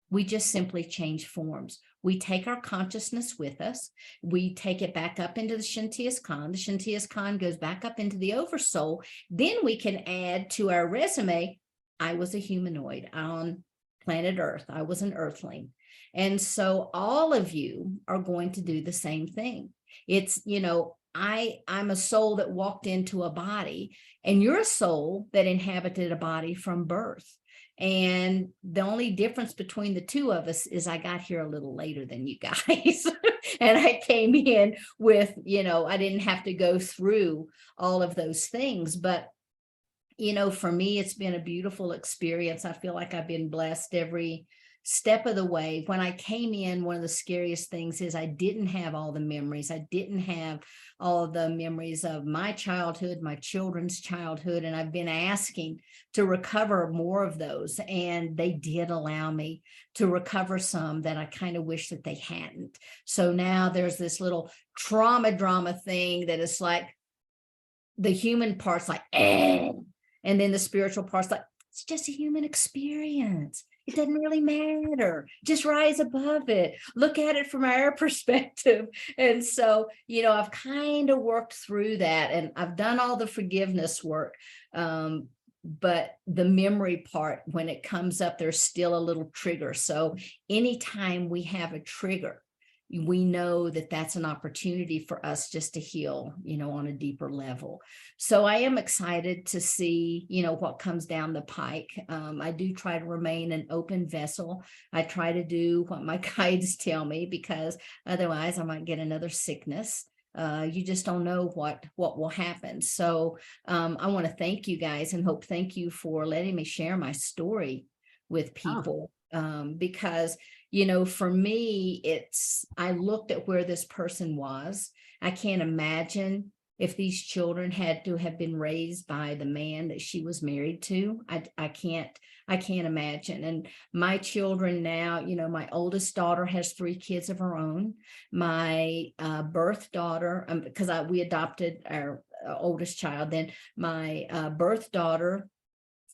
We just simply change forms. We take our consciousness with us. We take it back up into the Shintias Khan. The Shintias Khan goes back up into the oversoul. Then we can add to our resume, I was a humanoid on planet Earth. I was an earthling. And so all of you are going to do the same thing. It's, I'm a soul that walked into a body, and you're a soul that inhabited a body from birth. And the only difference between the two of us is I got here a little later than you guys. And I came in with, I didn't have to go through all of those things. But, for me, it's been a beautiful experience. I feel like I've been blessed every step of the way. When I came in, one of the scariest things is I didn't have all the memories. I didn't have all the memories of my childhood, my children's childhood, and I've been asking to recover more of those. And they did allow me to recover some that I kind of wish that they hadn't. So now there's this little trauma drama thing that is like the human part's like, and then the spiritual part's like, it's just a human experience. It doesn't really matter. Just rise above it. Look at it from our perspective. And so, I've kind of worked through that, and I've done all the forgiveness work. But the memory part, when it comes up, there's still a little trigger. So anytime we have a trigger, we know that that's an opportunity for us just to heal, on a deeper level. So I am excited to see, what comes down the pike. I do try to remain an open vessel. I try to do what my guides tell me, because otherwise I might get another sickness. You just don't know what will happen. So I want to thank you guys and thank you for letting me share my story with people. Because for me, I looked at where this person was. I can't imagine if these children had to have been raised by the man that she was married to. I can't imagine. And my children now, my oldest daughter has 3 kids of her own. My birth daughter, because we adopted our oldest child, then my birth daughter,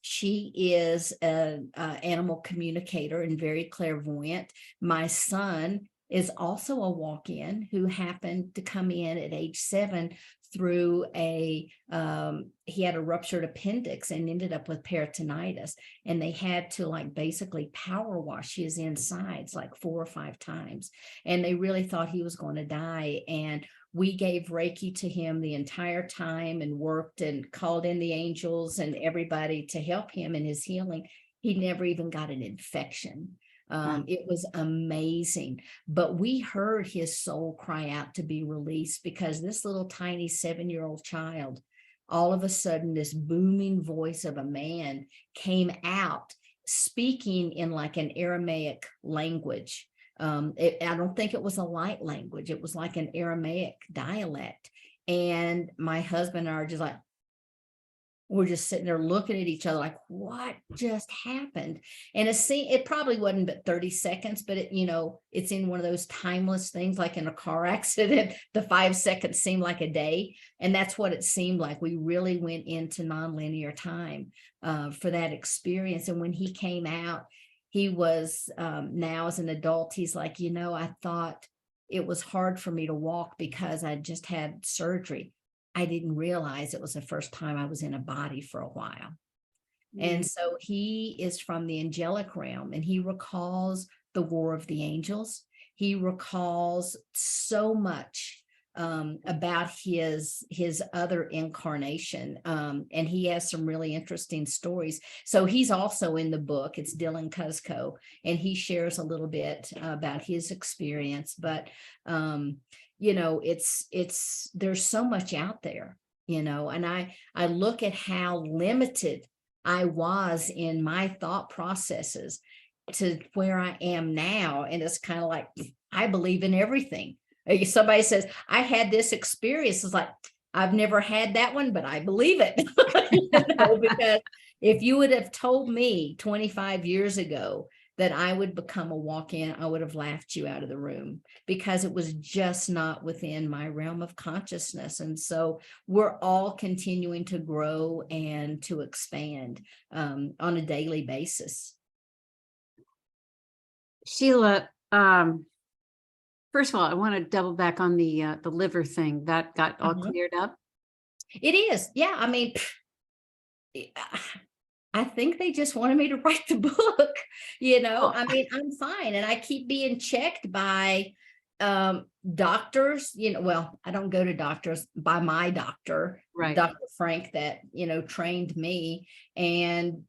she is an animal communicator and very clairvoyant. My son is also a walk-in who happened to come in at age 7 through he had a ruptured appendix and ended up with peritonitis. And they had to basically power wash his insides 4 or 5 times. And they really thought he was going to die. And we gave Reiki to him the entire time and worked and called in the angels and everybody to help him in his healing. He never even got an infection. It was amazing. But we heard his soul cry out to be released, because this little tiny 7-year-old child, all of a sudden, this booming voice of a man came out speaking in an Aramaic language. I don't think it was a light language. It was like an Aramaic dialect. And my husband and I are just like, we're just sitting there looking at each other like, what just happened? And it probably wasn't but 30 seconds, but it's in one of those timeless things, like in a car accident, the 5 seconds seem like a day. And that's what it seemed like. We really went into nonlinear time for that experience. And when he came out, he was now as an adult, he's like, I thought it was hard for me to walk because I just had surgery. I didn't realize it was the first time I was in a body for a while. And so he is from the angelic realm, and he recalls the War of the Angels. He recalls so much about his other incarnation. And he has some really interesting stories. So he's also in the book. It's Dylan Cusco, and he shares a little bit about his experience. But there's so much out there, and I look at how limited I was in my thought processes to where I am now. And it's kind of like, I believe in everything. Somebody says, I had this experience. It's like, I've never had that one, but I believe it. Because if you would have told me 25 years ago that I would become a walk-in, I would have laughed you out of the room, because it was just not within my realm of consciousness. And so we're all continuing to grow and to expand on a daily basis. Sheila, first of all, I want to double back on the liver thing that got all cleared up. It is. Yeah. I mean, I think they just wanted me to write the book, I mean, I'm fine. And I keep being checked by doctors, well, I don't go to doctors, by my doctor, right. Dr. Frank, that, trained me. And,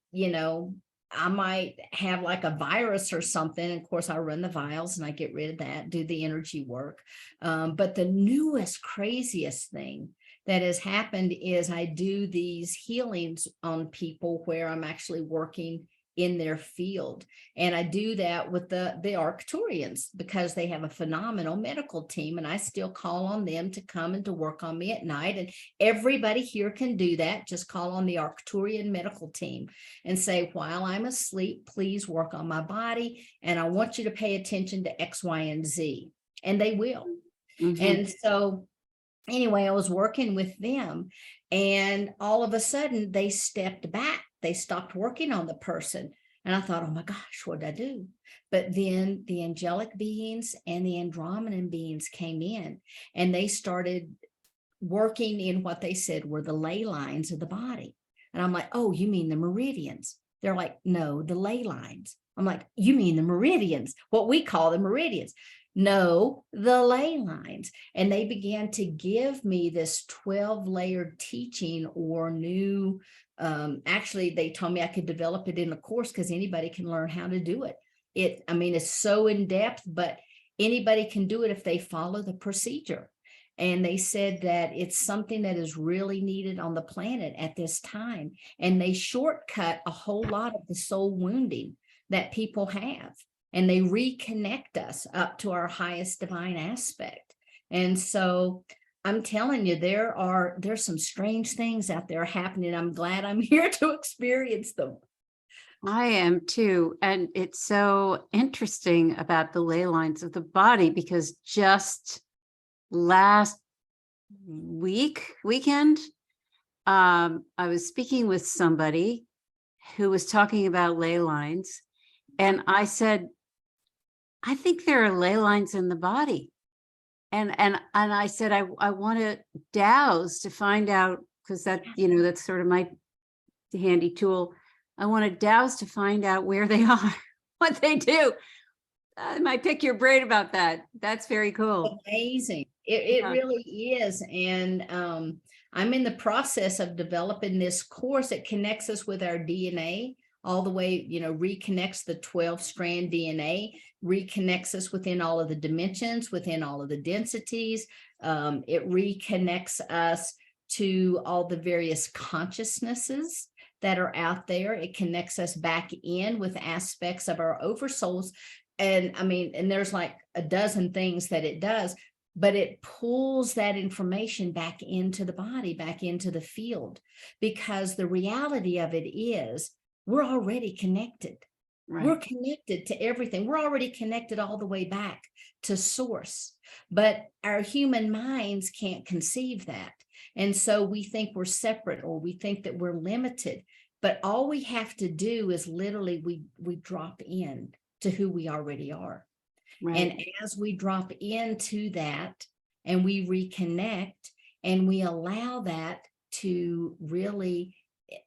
I might have like a virus or something. Of course, I run the vials and I get rid of that, do the energy work. But the newest, craziest thing that has happened is I do these healings on people where I'm actually working in their field. And I do that with the Arcturians, because they have a phenomenal medical team, and I still call on them to come and to work on me at night. And everybody here can do that. Just call on the Arcturian medical team and say, while I'm asleep, please work on my body. And I want you to pay attention to X, Y, and Z. And they will. And so anyway, I was working with them, and all of a sudden they stepped back. They stopped working on the person. And I thought, oh my gosh, what did I do? But then the angelic beings and the Andromedan beings came in, and they started working in what they said were the ley lines of the body. And I'm like, oh, you mean the meridians? They're like, no, the ley lines. I'm like, you mean the meridians, what we call the meridians? No, the ley lines. And they began to give me this 12-layered teaching, or new, actually, they told me I could develop it in a course, because anybody can learn how to do it. It's so in depth, but anybody can do it if they follow the procedure. And they said that it's something that is really needed on the planet at this time. And they shortcut a whole lot of the soul wounding that people have. And they reconnect us up to our highest divine aspect. And so I'm telling you, there's some strange things out there happening. I'm glad I'm here to experience them. I am too. And it's so interesting about the ley lines of the body, because just last weekend, I was speaking with somebody who was talking about ley lines. And I said, I think there are ley lines in the body. And I said, I want to dowse to find out, because that, that's sort of my handy tool. I want to dowse to find out where they are, what they do. I might pick your brain about that. That's very cool. Amazing. It really is. And I'm in the process of developing this course. It connects us with our DNA all the way, reconnects the 12-strand DNA, reconnects us within all of the dimensions, within all of the densities. It reconnects us to all the various consciousnesses that are out there. It connects us back in with aspects of our oversouls. And there's like a dozen things that it does. but it pulls that information back into the body, back into the field, because the reality of it is we're already connected. Right. We're connected to everything. We're already connected all the way back to source, but our human minds can't conceive that. And so we think we're separate, or we think that we're limited, but all we have to do is literally we drop in to who we already are. Right. And as we drop into that and we reconnect and we allow that to really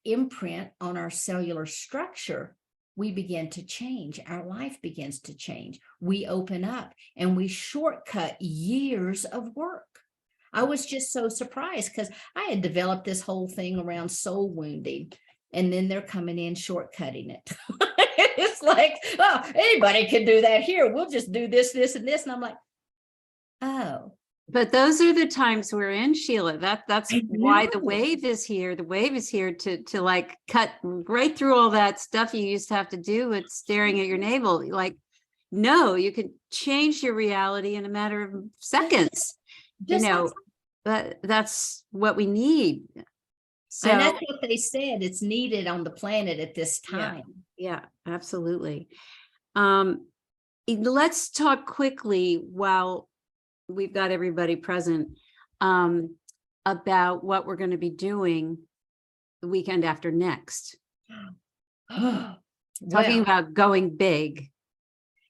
imprint on our cellular structure, we begin to change. Our life begins to change. We open up and we shortcut years of work. I was just so surprised because I had developed this whole thing around soul wounding, and then they're coming in shortcutting it. It's like, oh, anybody can do that here. We'll just do this, this, and this. And I'm like, oh. But those are the times we're in, Sheila. That's why the wave is here. The wave is here to like cut right through all that stuff you used to have to do with staring at your navel. Like, no, you can change your reality in a matter of seconds. Just But that's what we need. So, and that's what they said. It's needed on the planet at this time. Yeah, absolutely. Let's talk quickly while we've got everybody present about what we're going to be doing the weekend after next. Talking about going big.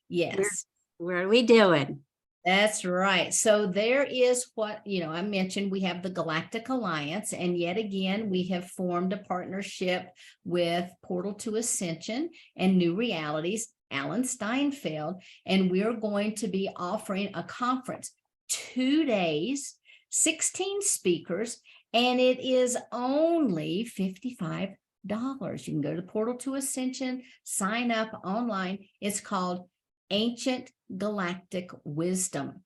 Yes. Where are we doing? That's right. So there is what, I mentioned we have the Galactic Alliance, and yet again, we have formed a partnership with Portal to Ascension and New Realities, Alan Steinfeld, and we're going to be offering a conference, 2 days, 16 speakers, and it is only $55. You can go to Portal to Ascension, sign up online. It's called Ancient Galactic Wisdom.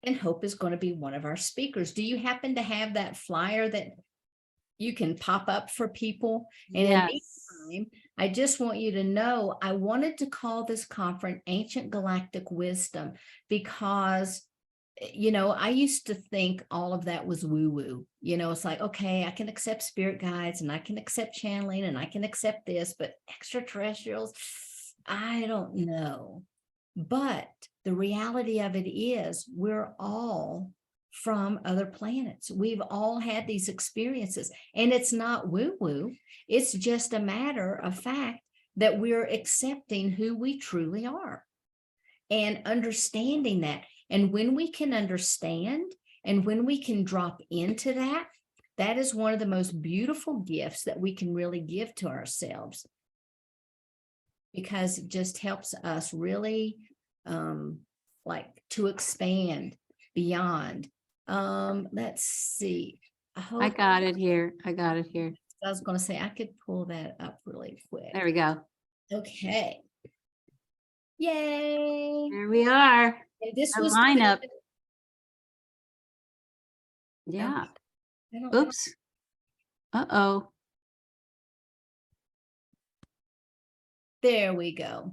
And Hope is going to be one of our speakers. Do you happen to have that flyer that you can pop up for people? And in the meantime, I just want you to know, I wanted to call this conference Ancient Galactic Wisdom because, I used to think all of that was woo-woo. It's like, okay, I can accept spirit guides and I can accept channeling and I can accept this, but extraterrestrials, I don't know. But the reality of it is we're all from other planets. We've all had these experiences, and it's not woo-woo. It's just a matter of fact that we're accepting who we truly are and understanding that. And when we can understand and when we can drop into that, that is one of the most beautiful gifts that we can really give to ourselves, because it just helps us really to expand beyond. Let's see. I got it here. I was going to say I could pull that up really quick. There we go. Okay. Yay. There we are. And this Our was lineup. Yeah. Oops. Uh-oh. There we go.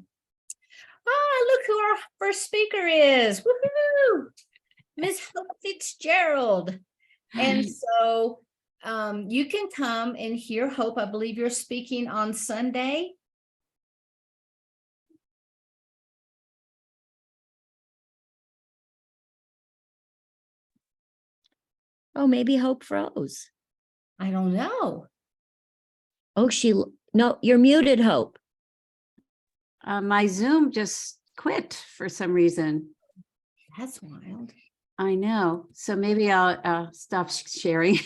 Look who our first speaker is. Woohoo! Miss Hope Fitzgerald. And so you can come and hear Hope. I believe you're speaking on Sunday. Oh, maybe Hope froze. I don't know. Oh, no, you're muted, Hope. My Zoom just quit for some reason. That's wild. I know. So maybe I'll stop sharing.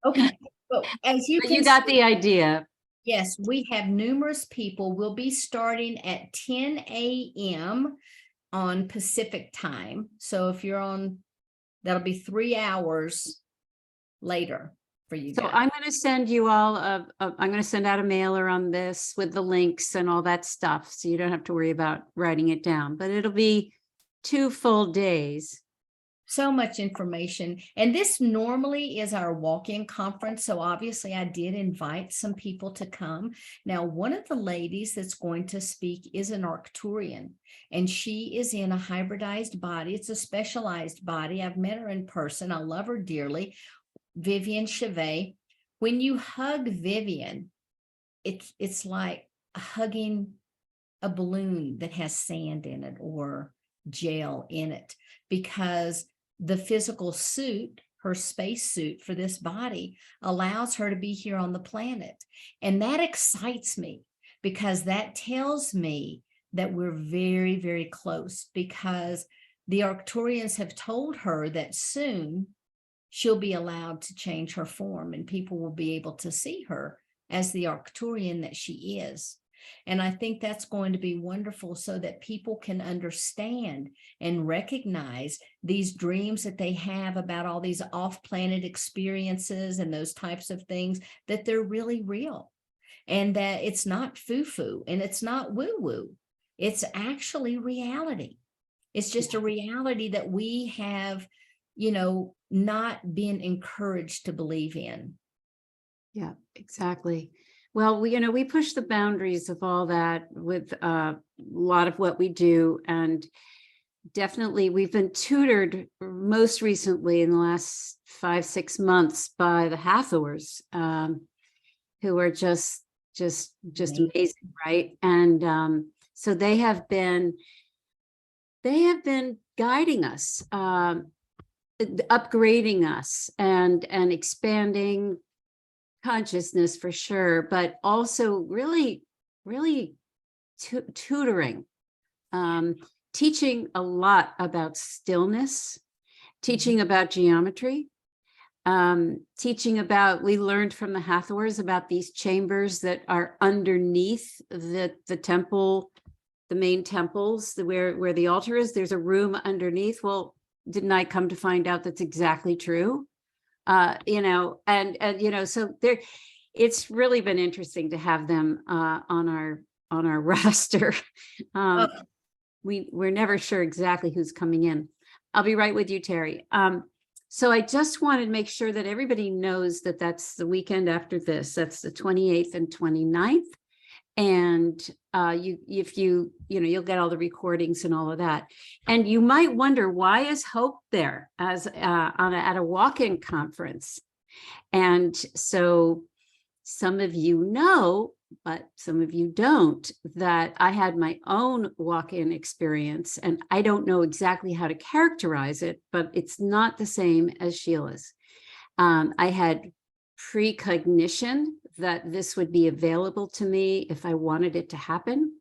Okay. Well, as you But can you got see, the idea. yes, we have numerous people. We'll be starting at 10 a.m. on Pacific time. So if you're on, that'll be 3 hours later for you So guys. I'm going to send you all, I'm going to send out a mailer on this with the links and all that stuff. So you don't have to worry about writing it down, but it'll be 2 full days. So much information. And this normally is our walk-in conference. So obviously I did invite some people to come. Now, one of the ladies that's going to speak is an Arcturian, and she is in a hybridized body. It's a specialized body. I've met her in person. I love her dearly. Vivian Chevet. When you hug Vivian, it's like hugging a balloon that has sand in it or gel in it, because the physical suit, her space suit for this body, allows her to be here on the planet. And that excites me, because that tells me that we're very, very close, because the Arcturians have told her that soon she'll be allowed to change her form and people will be able to see her as the Arcturian that she is. And I think that's going to be wonderful, so that people can understand and recognize these dreams that they have about all these off-planet experiences and those types of things, that they're really real, and that it's not foo-foo and it's not woo-woo. It's actually reality. It's just a reality that we have, not been encouraged to believe in. Yeah, exactly. Well, we push the boundaries of all that with a lot of what we do. And definitely we've been tutored most recently in the last 5-6 months by the Hathors, who are just amazing, right? And so they have been guiding us, upgrading us and expanding consciousness for sure, but also really tutoring, teaching a lot about stillness, teaching about geometry, teaching about, we learned from the Hathors about these chambers that are underneath the temple, the main temples, where the altar is. There's a room underneath. Well, didn't I come to find out that's exactly true? So there, it's really been interesting to have them on our roster. We're never sure exactly who's coming in. I'll be right with you, Terry. So I just wanted to make sure that everybody knows that that's the weekend after this. That's the 28th and 29th. And you'll get all the recordings and all of that. And you might wonder, why is Hope there as at a walk-in conference? And so some of you know, but some of you don't, that I had my own walk-in experience, and I don't know exactly how to characterize it, but it's not the same as Sheila's. I had precognition that this would be available to me if I wanted it to happen.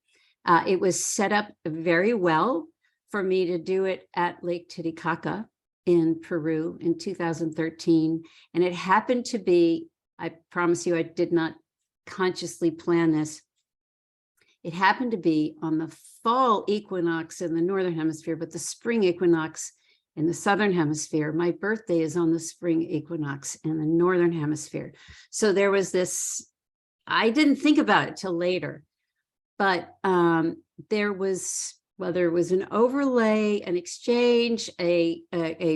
It was set up very well for me to do it at Lake Titicaca in Peru in 2013. And it happened to be, I promise you, I did not consciously plan this. It happened to be on the fall equinox in the Northern Hemisphere, but the spring equinox in the Southern Hemisphere. My birthday is on the spring equinox in the Northern Hemisphere. So there was this, I didn't think about it till later, but there was, whether it was an overlay, an exchange, a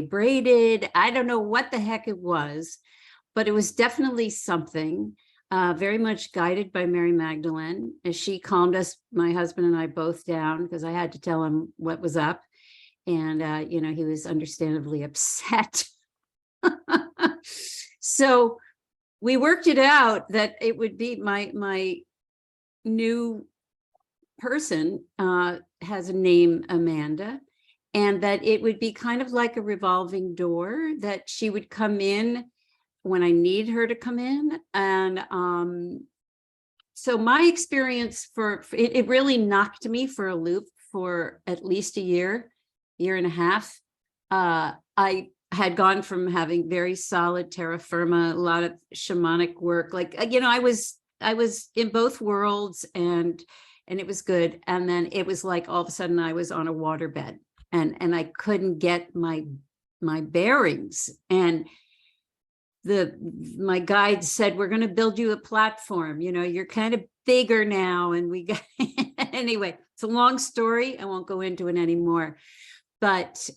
braided, I don't know what the heck it was, but it was definitely something, very much guided by Mary Magdalene, as she calmed us, my husband and I both, down, because I had to tell him what was up. And, he was understandably upset. So we worked it out that it would be my new person has a name, Amanda, and that it would be kind of like a revolving door, that she would come in when I need her to come in. And so my experience it really knocked me for a loop for at least a year and a half. I had gone from having very solid terra firma, a lot of shamanic work, I was in both worlds, and it was good. And then it was like all of a sudden I was on a waterbed, and I couldn't get my bearings. And my guide said, we're going to build you a platform, you're kind of bigger now. And we got anyway, it's a long story. I won't go into it anymore. But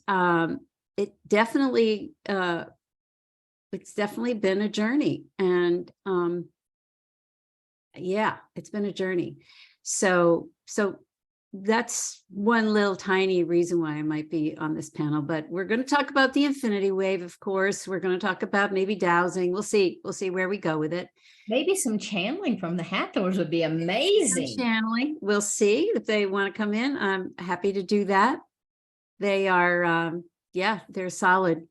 it definitely, it's definitely been a journey, and yeah, it's been a journey. So that's one little tiny reason why I might be on this panel, but we're going to talk about the infinity wave. Of course, we're going to talk about maybe dowsing. We'll see where we go with it. Maybe some channeling from the Hathors would be amazing. Channeling. We'll see if they want to come in. I'm happy to do that. They are, yeah, they're solid.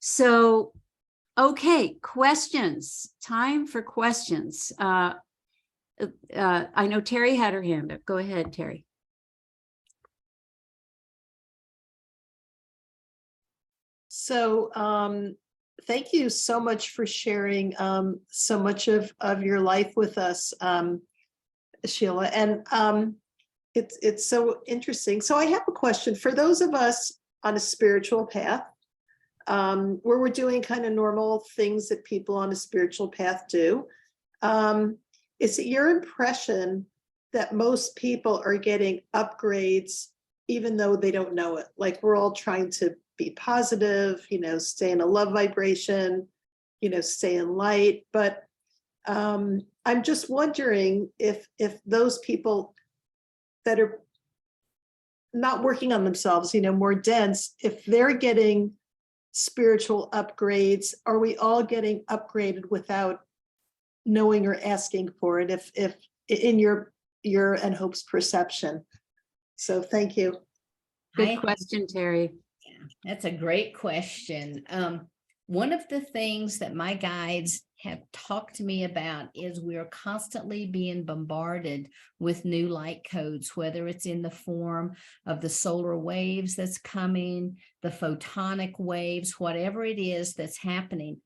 So, okay, questions. Time for questions. I know Terry had her hand up. Go ahead, Terry. So thank you so much for sharing so much of your life with us, Sheila. And it's so interesting. So I have a question for those of us on a spiritual path, where we're doing kind of normal things that people on a spiritual path do. Is it your impression that most people are getting upgrades even though they don't know it? Like, we're all trying to be positive, stay in a love vibration, stay in light. But I'm just wondering if those people that are not working on themselves, more dense, if they're getting spiritual upgrades, are we all getting upgraded without knowing or asking for it? If in your and Hope's perception. So thank you. Good question, Terry. That's a great question. One of the things that my guides have talked to me about is we're constantly being bombarded with new light codes, whether it's in the form of the solar waves that's coming, the photonic waves, whatever it is that's happening.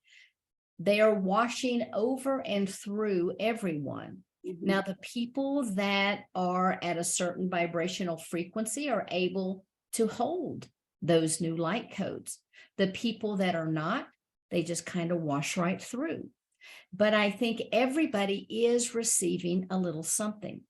They are washing over and through everyone. Mm-hmm. Now, the people that are at a certain vibrational frequency are able to hold those new light codes. The people that are not, they just kind of wash right through. But I think everybody is receiving a little something.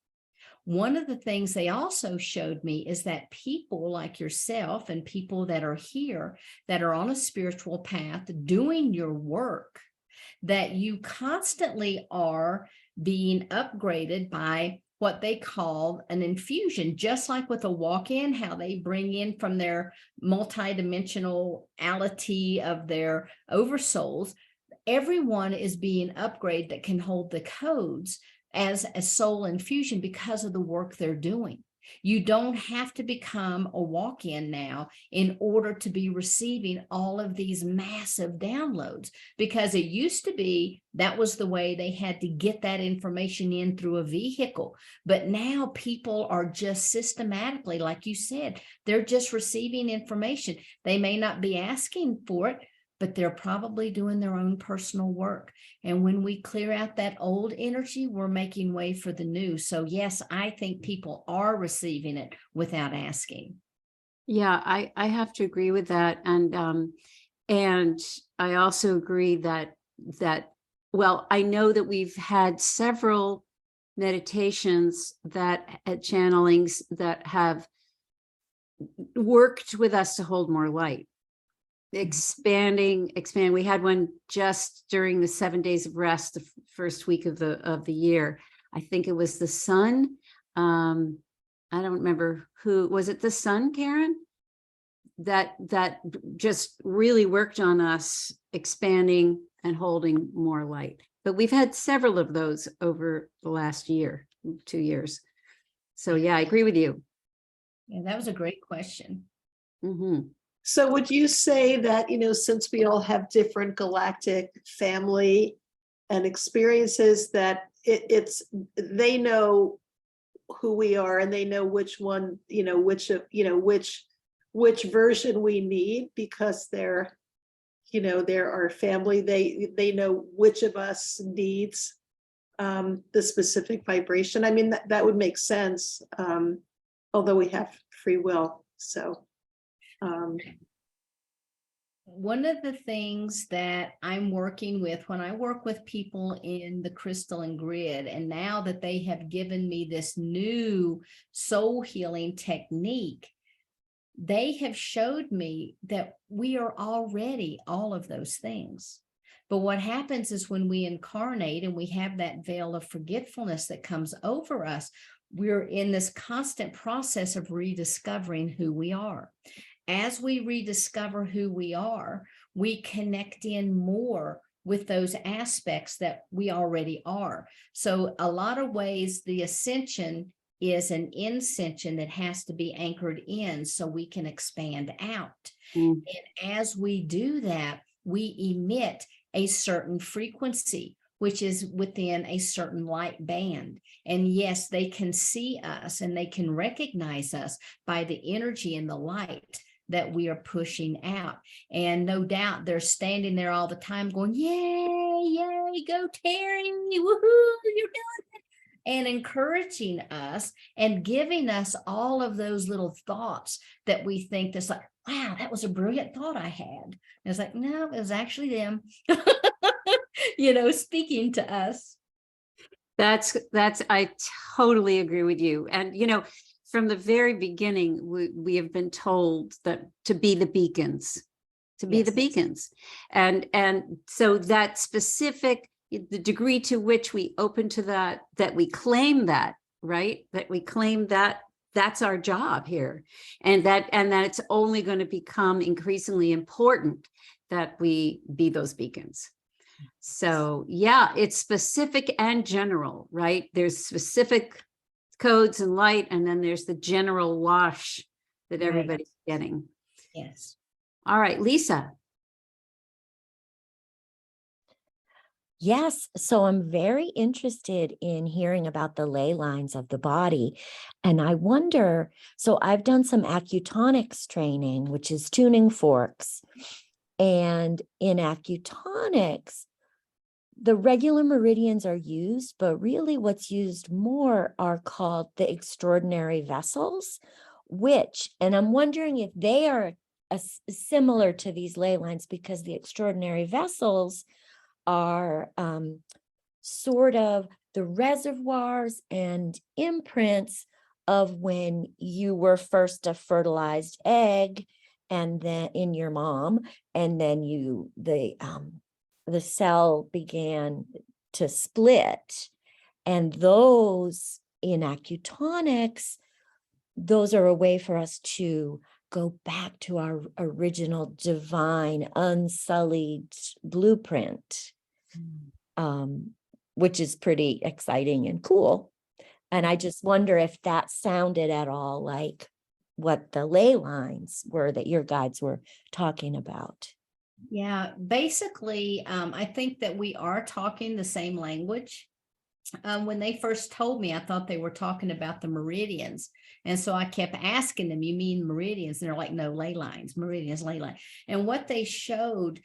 One of the things they also showed me is that people like yourself and people that are here, that are on a spiritual path, doing your work, that you constantly are being upgraded by what they call an infusion, just like with a walk-in, how they bring in from their multidimensionality of their oversouls. Everyone is being upgraded that can hold the codes as a soul infusion because of the work they're doing. You don't have to become a walk-in now in order to be receiving all of these massive downloads, because it used to be that was the way they had to get that information in through a vehicle. But now people are just systematically, like you said, they're just receiving information. They may not be asking for it, but they're probably doing their own personal work. And when we clear out that old energy, we're making way for the new. So yes, I think people are receiving it without asking. Yeah, I have to agree with that. And I also agree that, well, I know that we've had several meditations channelings that have worked with us to hold more light. Expand. We had one just during the 7 days of rest, the first week of the year. I think it was the sun. I don't remember who was it. The sun, Karen, that just really worked on us expanding and holding more light. But we've had several of those over the last 2 years. So yeah, I agree with you. Yeah, that was a great question. Mm-hmm. So would you say that, since we all have different galactic family and experiences, that they know who we are and they know which one, which version we need because they're our family. They know which of us needs the specific vibration. I mean, that would make sense, although we have free will. So. One of the things that I'm working with when I work with people in the crystalline grid, and now that they have given me this new soul healing technique, they have showed me that we are already all of those things. But what happens is when we incarnate and we have that veil of forgetfulness that comes over us, we're in this constant process of rediscovering who we are. As we rediscover who we are, we connect in more with those aspects that we already are. So a lot of ways, the ascension is an ascension that has to be anchored in so we can expand out. Mm. And as we do that, we emit a certain frequency, which is within a certain light band. And yes, they can see us and they can recognize us by the energy and the light that we are pushing out. And no doubt they're standing there all the time going, yay, yay, go Terry, woohoo, you're doing it. And encouraging us and giving us all of those little thoughts that we think that's like, wow, that was a brilliant thought I had. And it's like, no, it was actually them, speaking to us. That's, I totally agree with you. And, from the very beginning, we have been told that to be the beacons, And so that specific, the degree to which we open to that we claim that, right? That we claim that that's our job here. And that it's only going to become increasingly important that we be those beacons. So yeah, it's specific and general, right? There's specific codes and light, and then there's the general wash that Right. everybody's getting. Yes. All right, Lisa. Yes, so I'm very interested in hearing about the ley lines of the body. And I wonder, so I've done some acutonics training, which is tuning forks. And in acutonics, the regular meridians are used, but really what's used more are called the extraordinary vessels, and I'm wondering if they are similar to these ley lines, because the extraordinary vessels are sort of the reservoirs and imprints of when you were first a fertilized egg, and then in your mom, and then the cell began to split. And those in acutonics, those are a way for us to go back to our original divine, unsullied blueprint, which is pretty exciting and cool. And I just wonder if that sounded at all like what the ley lines were that your guides were talking about. Yeah, basically, I think that we are talking the same language. When they first told me, I thought they were talking about the meridians. And so I kept asking them, you mean meridians? And they're like, no, ley lines, meridians, ley line. And what they showed,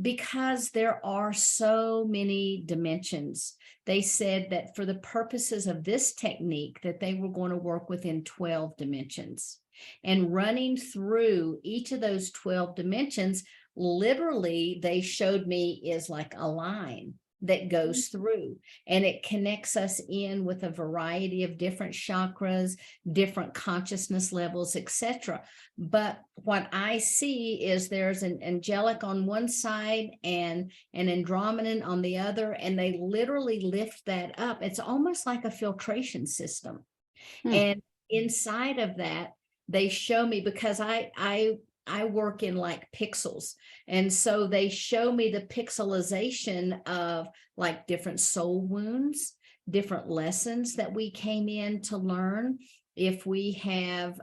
because there are so many dimensions, they said that for the purposes of this technique, that they were going to work within 12 dimensions. And running through each of those 12 dimensions, literally, they showed me is like a line that goes through, and it connects us in with a variety of different chakras, different consciousness levels, etc. But what I see is there's an angelic on one side and an Andromedan on the other, and they literally lift that up. It's almost like a filtration system. And inside of that, they show me, because I work in like pixels. And so they show me the pixelization of like different soul wounds, different lessons that we came in to learn. If we have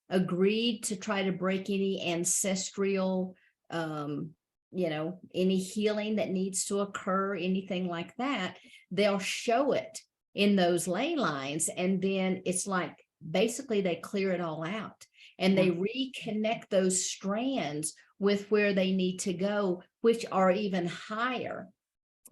agreed to try to break any ancestral, any healing that needs to occur, anything like that, they'll show it in those ley lines. And then it's like, basically they clear it all out. And they reconnect those strands with where they need to go, which are even higher.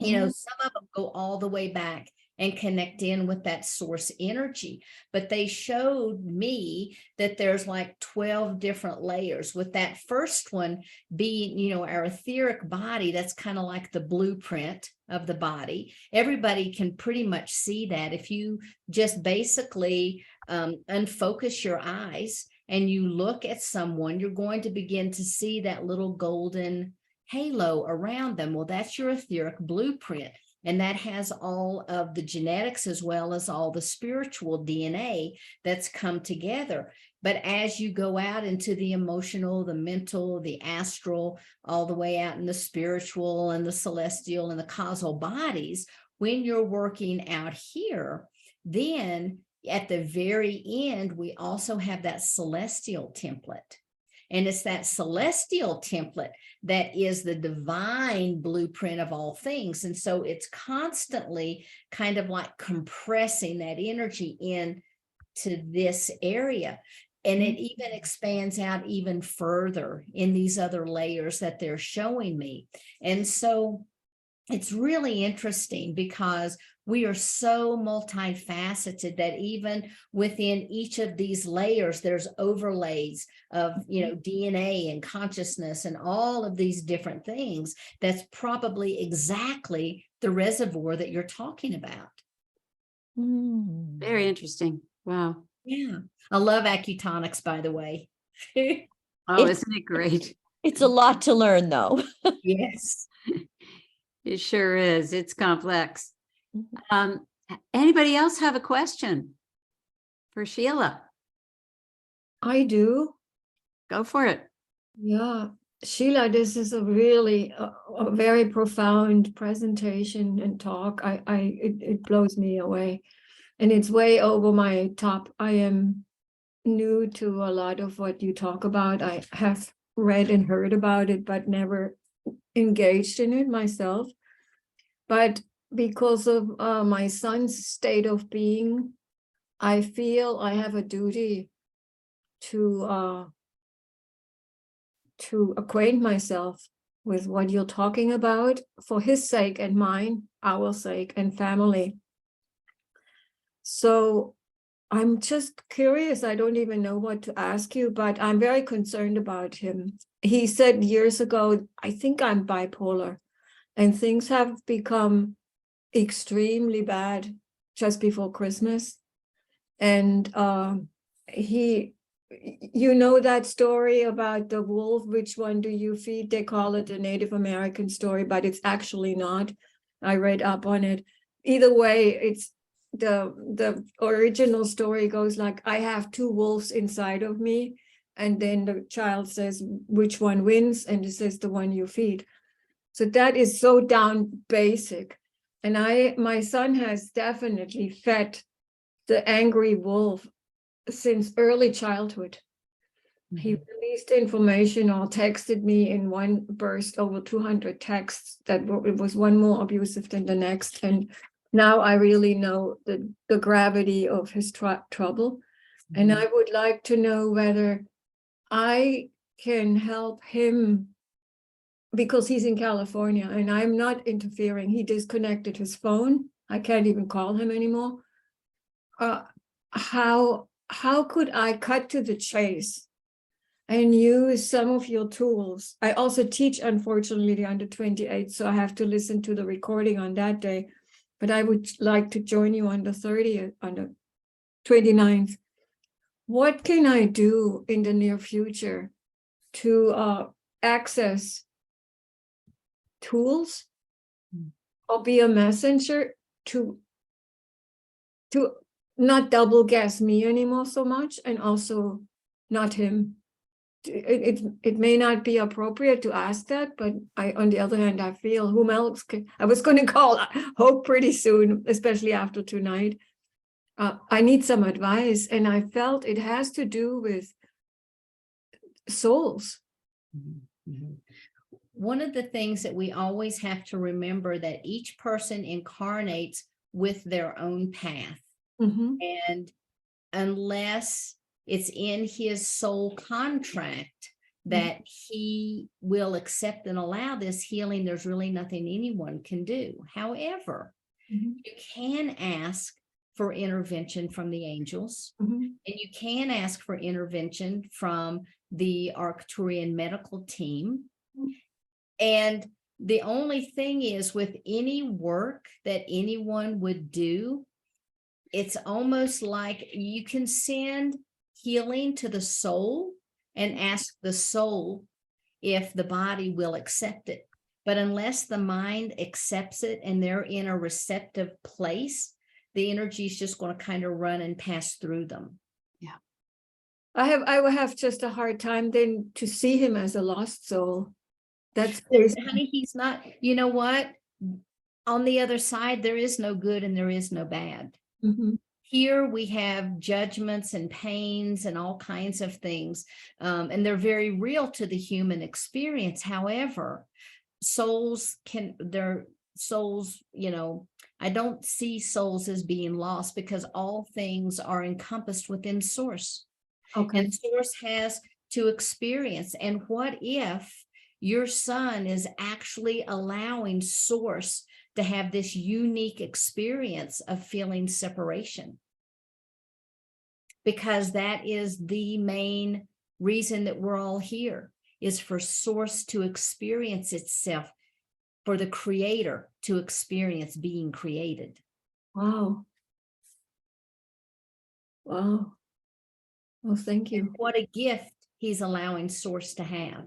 Some of them go all the way back and connect in with that source energy. But they showed me that there's like 12 different layers, with that first one being, our etheric body. That's kind of like the blueprint of the body. Everybody can pretty much see that if you just basically unfocus your eyes and you look at someone, you're going to begin to see that little golden halo around them. Well, that's your etheric blueprint. And that has all of the genetics as well as all the spiritual DNA that's come together. But as you go out into the emotional, the mental, the astral, all the way out in the spiritual and the celestial and the causal bodies, when you're working out here, then at the very end, we also have that celestial template. And it's that celestial template that is the divine blueprint of all things. And so it's constantly kind of like compressing that energy into this area. And it even expands out even further in these other layers that they're showing me. And so it's really interesting because we are so multifaceted that even within each of these layers, there's overlays of, DNA and consciousness and all of these different things. That's probably exactly the reservoir that you're talking about. Very interesting. Wow. Yeah. I love acutonics, by the way. Oh, isn't it great? It's a lot to learn, though. Yes. It sure is. It's complex. Anybody else have a question for Sheila? I do. Go for it. Yeah. Sheila, this is a really a very profound presentation and talk. It blows me away. And it's way over my top. I am new to a lot of what you talk about. I have read and heard about it, but never engaged in it myself. But because of my son's state of being, I feel I have a duty to acquaint myself with what you're talking about for his sake and mine, our sake and family. So I'm just curious. I don't even know what to ask you, but I'm very concerned about him. He said years ago, I think I'm bipolar, and things have become extremely bad just before Christmas. And you know that story about the wolf, which one do you feed? They call it a Native American story, but it's actually not. I read up on it. Either way, it's the original story goes like, I have two wolves inside of me. And then the child says, which one wins? And it says the one you feed. So that is so down basic. And my son has definitely fed the angry wolf since early childhood. Mm-hmm. He released information or texted me in one burst over 200 texts that it was one more abusive than the next. And now I really know the gravity of his trouble. Mm-hmm. And I would like to know whether I can help him, because he's in California and I'm not interfering. He disconnected his phone. I can't even call him anymore. How could I cut to the chase and use some of your tools? I also teach, unfortunately, the under 28, so I have to listen to the recording on that day. But I would like to join you on the 30th, on the 29th. What can I do in the near future to access tools or be a messenger to not double guess me anymore so much, and also not him? It may not be appropriate to ask that, but on the other hand, I feel whom else I was going to call Hope pretty soon, especially after tonight. I need some advice, and I felt it has to do with souls. Mm-hmm. One of the things that we always have to remember, that each person incarnates with their own path. Mm-hmm. And unless it's in his soul contract that he will accept and allow this healing, there's really nothing anyone can do. However, you can ask for intervention from the angels, and you can ask for intervention from the Arcturian medical team. And the only thing is, with any work that anyone would do, it's almost like you can send healing to the soul and ask the soul if the body will accept it. But unless the mind accepts it and they're in a receptive place, the energy is just going to kind of run and pass through them. Yeah. I will have just a hard time then to see him as a lost soul. That's Honey, he's not, you know what? On the other side, there is no good and there is no bad. Mhm. Here we have judgments and pains and all kinds of things, and they're very real to the human experience. However, their souls, I don't see souls as being lost because all things are encompassed within Source. Okay. And Source has to experience. And what if your son is actually allowing Source to have this unique experience of feeling separation? Because that is the main reason that we're all here, is for Source to experience itself, for the creator to experience being created. Wow. Wow. Well, thank you. And what a gift he's allowing Source to have.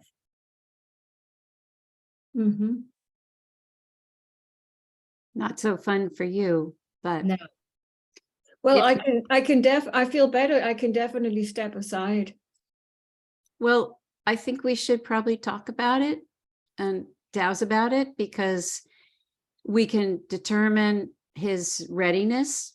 Mm-hmm. Not so fun for you, but No. Well, If- I feel better. I can definitely step aside. well, I think we should probably talk about it and douse about it, because we can determine his readiness,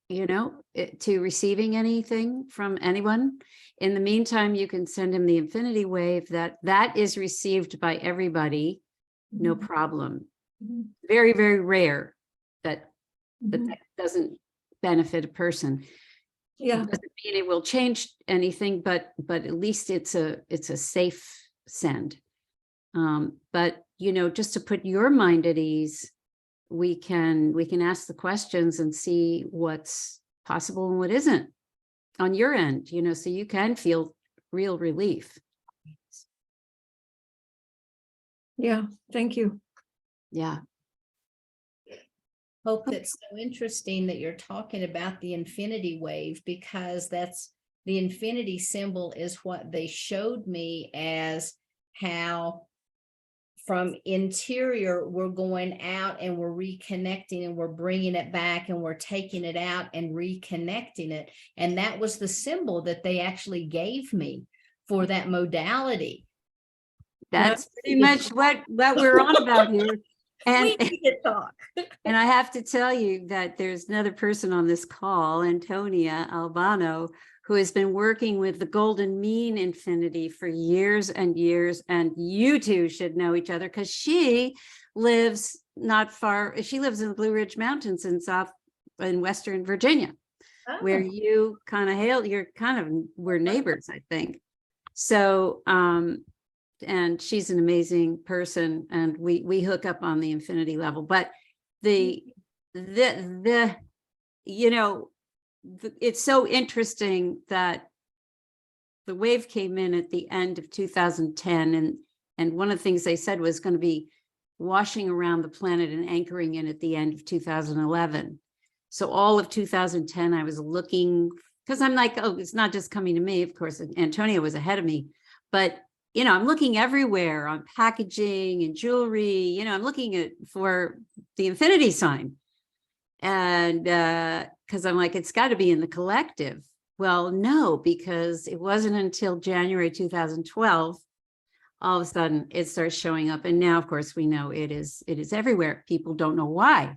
to receiving anything from anyone. In the meantime, you can send him the infinity wave that is received by everybody, no problem. Mhm. Very, very rare that Mhm. that doesn't benefit a person. Yeah. Doesn't mean it will change anything, but at least it's a safe send. But just to put your mind at ease, we can ask the questions and see what's possible and what isn't on your end, so you can feel real relief. Yeah. Thank you. Yeah. Hope that's so interesting that you're talking about the infinity wave, because that's the infinity symbol is what they showed me as how from interior we're going out and we're reconnecting and we're bringing it back and we're taking it out and reconnecting it. And that was the symbol that they actually gave me for that modality. That's pretty much what we're on about here. And we need to talk. And I have to tell you that there's another person on this call, Antonia Albano, who has been working with the Golden Mean Infinity for years and years. And you two should know each other, because she lives not far. She lives in the Blue Ridge Mountains in Western Virginia, where you kind of hail. We're neighbors, I think. So, and she's an amazing person, and we hook up on the infinity level. But it's so interesting that the wave came in at the end of 2010, and one of the things they said was going to be washing around the planet and anchoring in at the end of 2011. So all of 2010, I was looking, because I'm like, oh, it's not just coming to me. Of course, Antonia was ahead of me, but I'm looking everywhere on packaging and jewelry. I'm looking for the infinity sign. And because I'm like, it's got to be in the collective. Well, no, because it wasn't until January 2012, all of a sudden it starts showing up. And now, of course, we know it is everywhere. People don't know why.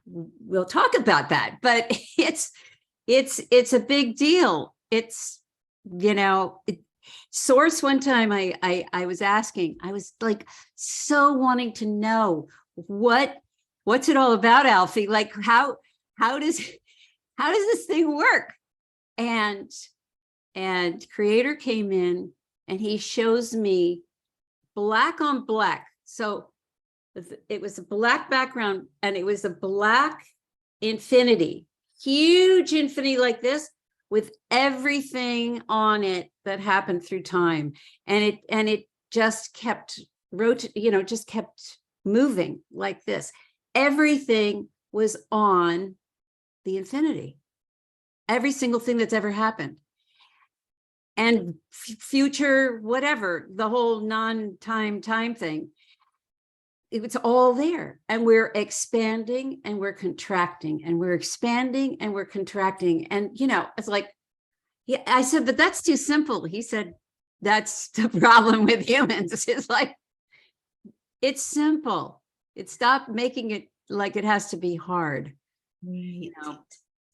We'll talk about that, but it's a big deal. It's, Source, one time I was asking, I was like so wanting to know what's it all about, Alfie? Like how does this thing work? And Creator came in and he shows me black on black. So it was a black background and it was a black infinity, huge infinity like this, with everything on it that happened through time. And it just kept just kept moving like this. Everything was on the infinity. Every single thing that's ever happened. and future, whatever, the whole non-time thing. It's all there, and we're expanding and we're contracting and we're expanding and we're contracting. And, it's like, yeah, I said, but that's too simple. He said, that's the problem with humans. It's like, it's simple. Stop making it like it has to be hard.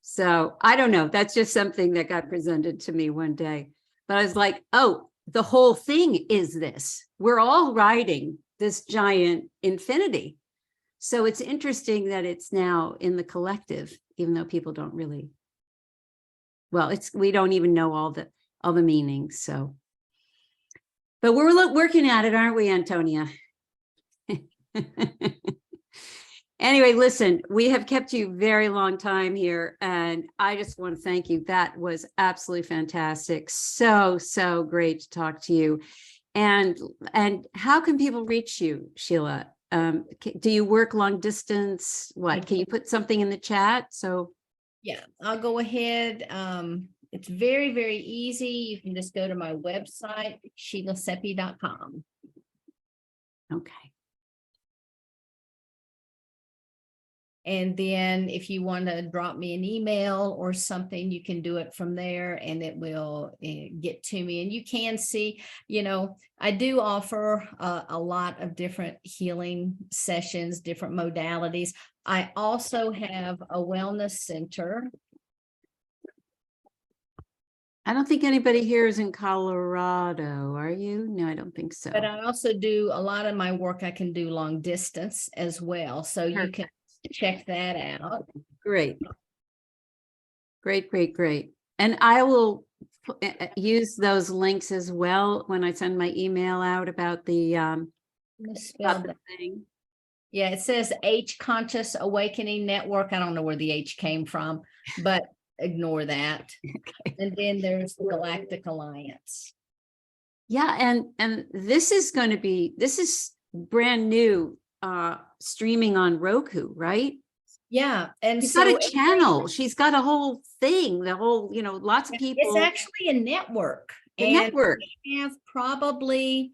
So I don't know. That's just something that got presented to me one day. But I was like, oh, the whole thing is this. We're all riding this giant infinity. So it's interesting that it's now in the collective, even though people don't really, we don't even know all the meanings. So, but we're working at it, aren't we, Antonia? Anyway, listen, we have kept you very long time here, and I just want to thank you. That was absolutely fantastic. So great to talk to you. And how can people reach you, Sheila? Do you work long distance? What, can you put something in the chat? So yeah, I'll go ahead. It's very, very easy. You can just go to my website, sheilaseppi.com. Okay. And then if you want to drop me an email or something, you can do it from there and it will get to me. And you can see, I do offer a lot of different healing sessions, different modalities. I also have a wellness center. I don't think anybody here is in Colorado, are you? No, I don't think so. But I also do a lot of my work. I can do long distance as well. So you can check that out. Great. And I will use those links as well when I send my email out about the thing. Yeah, it says H Conscious Awakening Network. I don't know where the H came from, but ignore that. Okay. And then there's the Galactic Alliance. Yeah, and this is brand new, streaming on Roku, right? Yeah, and she's got a channel. She's got a whole thing. The whole, lots of people. It's actually a network. Network. We have probably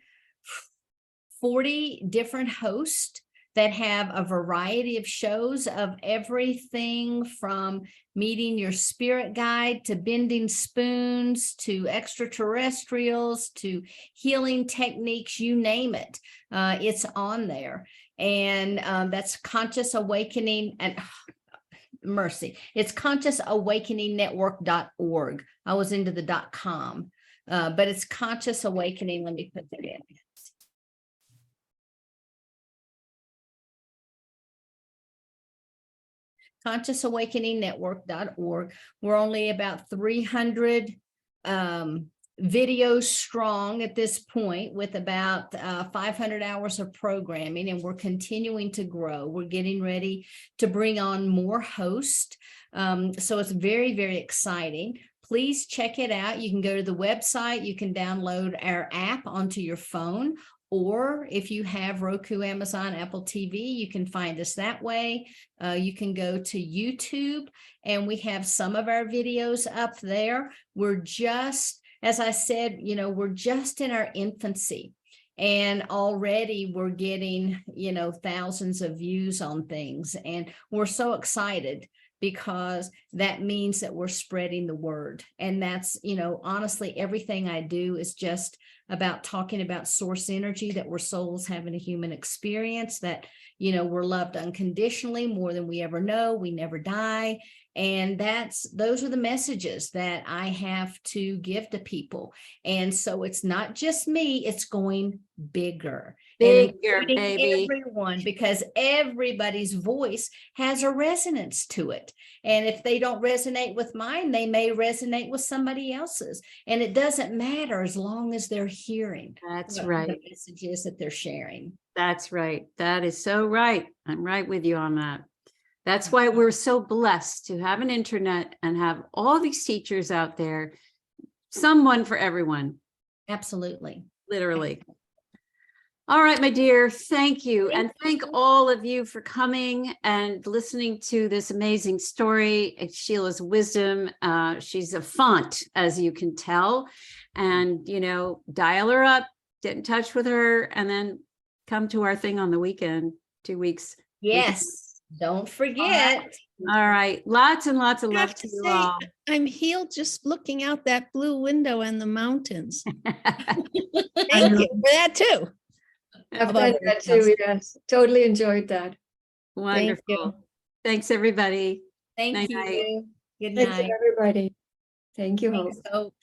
40 different hosts that have a variety of shows of everything from meeting your spirit guide to bending spoons to extraterrestrials to healing techniques, you name it. It's on there. And that's Conscious Awakening and mercy. It's consciousawakeningnetwork.org. I was into the .com, but it's Conscious Awakening. Let me put that in. consciousawakeningnetwork.org. We're only about 300 videos strong at this point with about 500 hours of programming, and we're continuing to grow. We're getting ready to bring on more hosts. So it's very, very exciting. Please check it out. You can go to the website. You can download our app onto your phone. Or if you have Roku, Amazon, Apple TV, you can find us that way. You can go to YouTube, and we have some of our videos up there. We're just, as I said, we're just in our infancy. And already we're getting, thousands of views on things. And we're so excited because that means that we're spreading the word. And that's, honestly, everything I do is just about talking about source energy, that we're souls having a human experience, that, we're loved unconditionally more than we ever know. We never die. And those are the messages that I have to give to people. And so it's not just me, it's going bigger. Bigger, baby. Everyone, because everybody's voice has a resonance to it. And if they don't resonate with mine, they may resonate with somebody else's. And it doesn't matter as long as they're hearing. That's right. The messages that they're sharing. That's right. That is so right. I'm right with you on that. That's why we're so blessed to have an internet and have all these teachers out there, someone for everyone. Absolutely. Literally. All right, my dear, thank you. And thank all of you for coming and listening to this amazing story. It's Sheila's wisdom. She's a font, as you can tell. And, you know, dial her up, get in touch with her, and then come to our thing on the weekend, 2 weeks. Yes, don't forget. All right. Lots and lots of I love have to to you say, all. I'm healed just looking out that blue window and the mountains. Thank know. you for that too. I've About done that everything too, yes. Totally enjoyed that. Wonderful. Thanks, everybody. Thank Night-night. you. Good Thank you, night. everybody. Thank you, Hope. Thanks, Hope.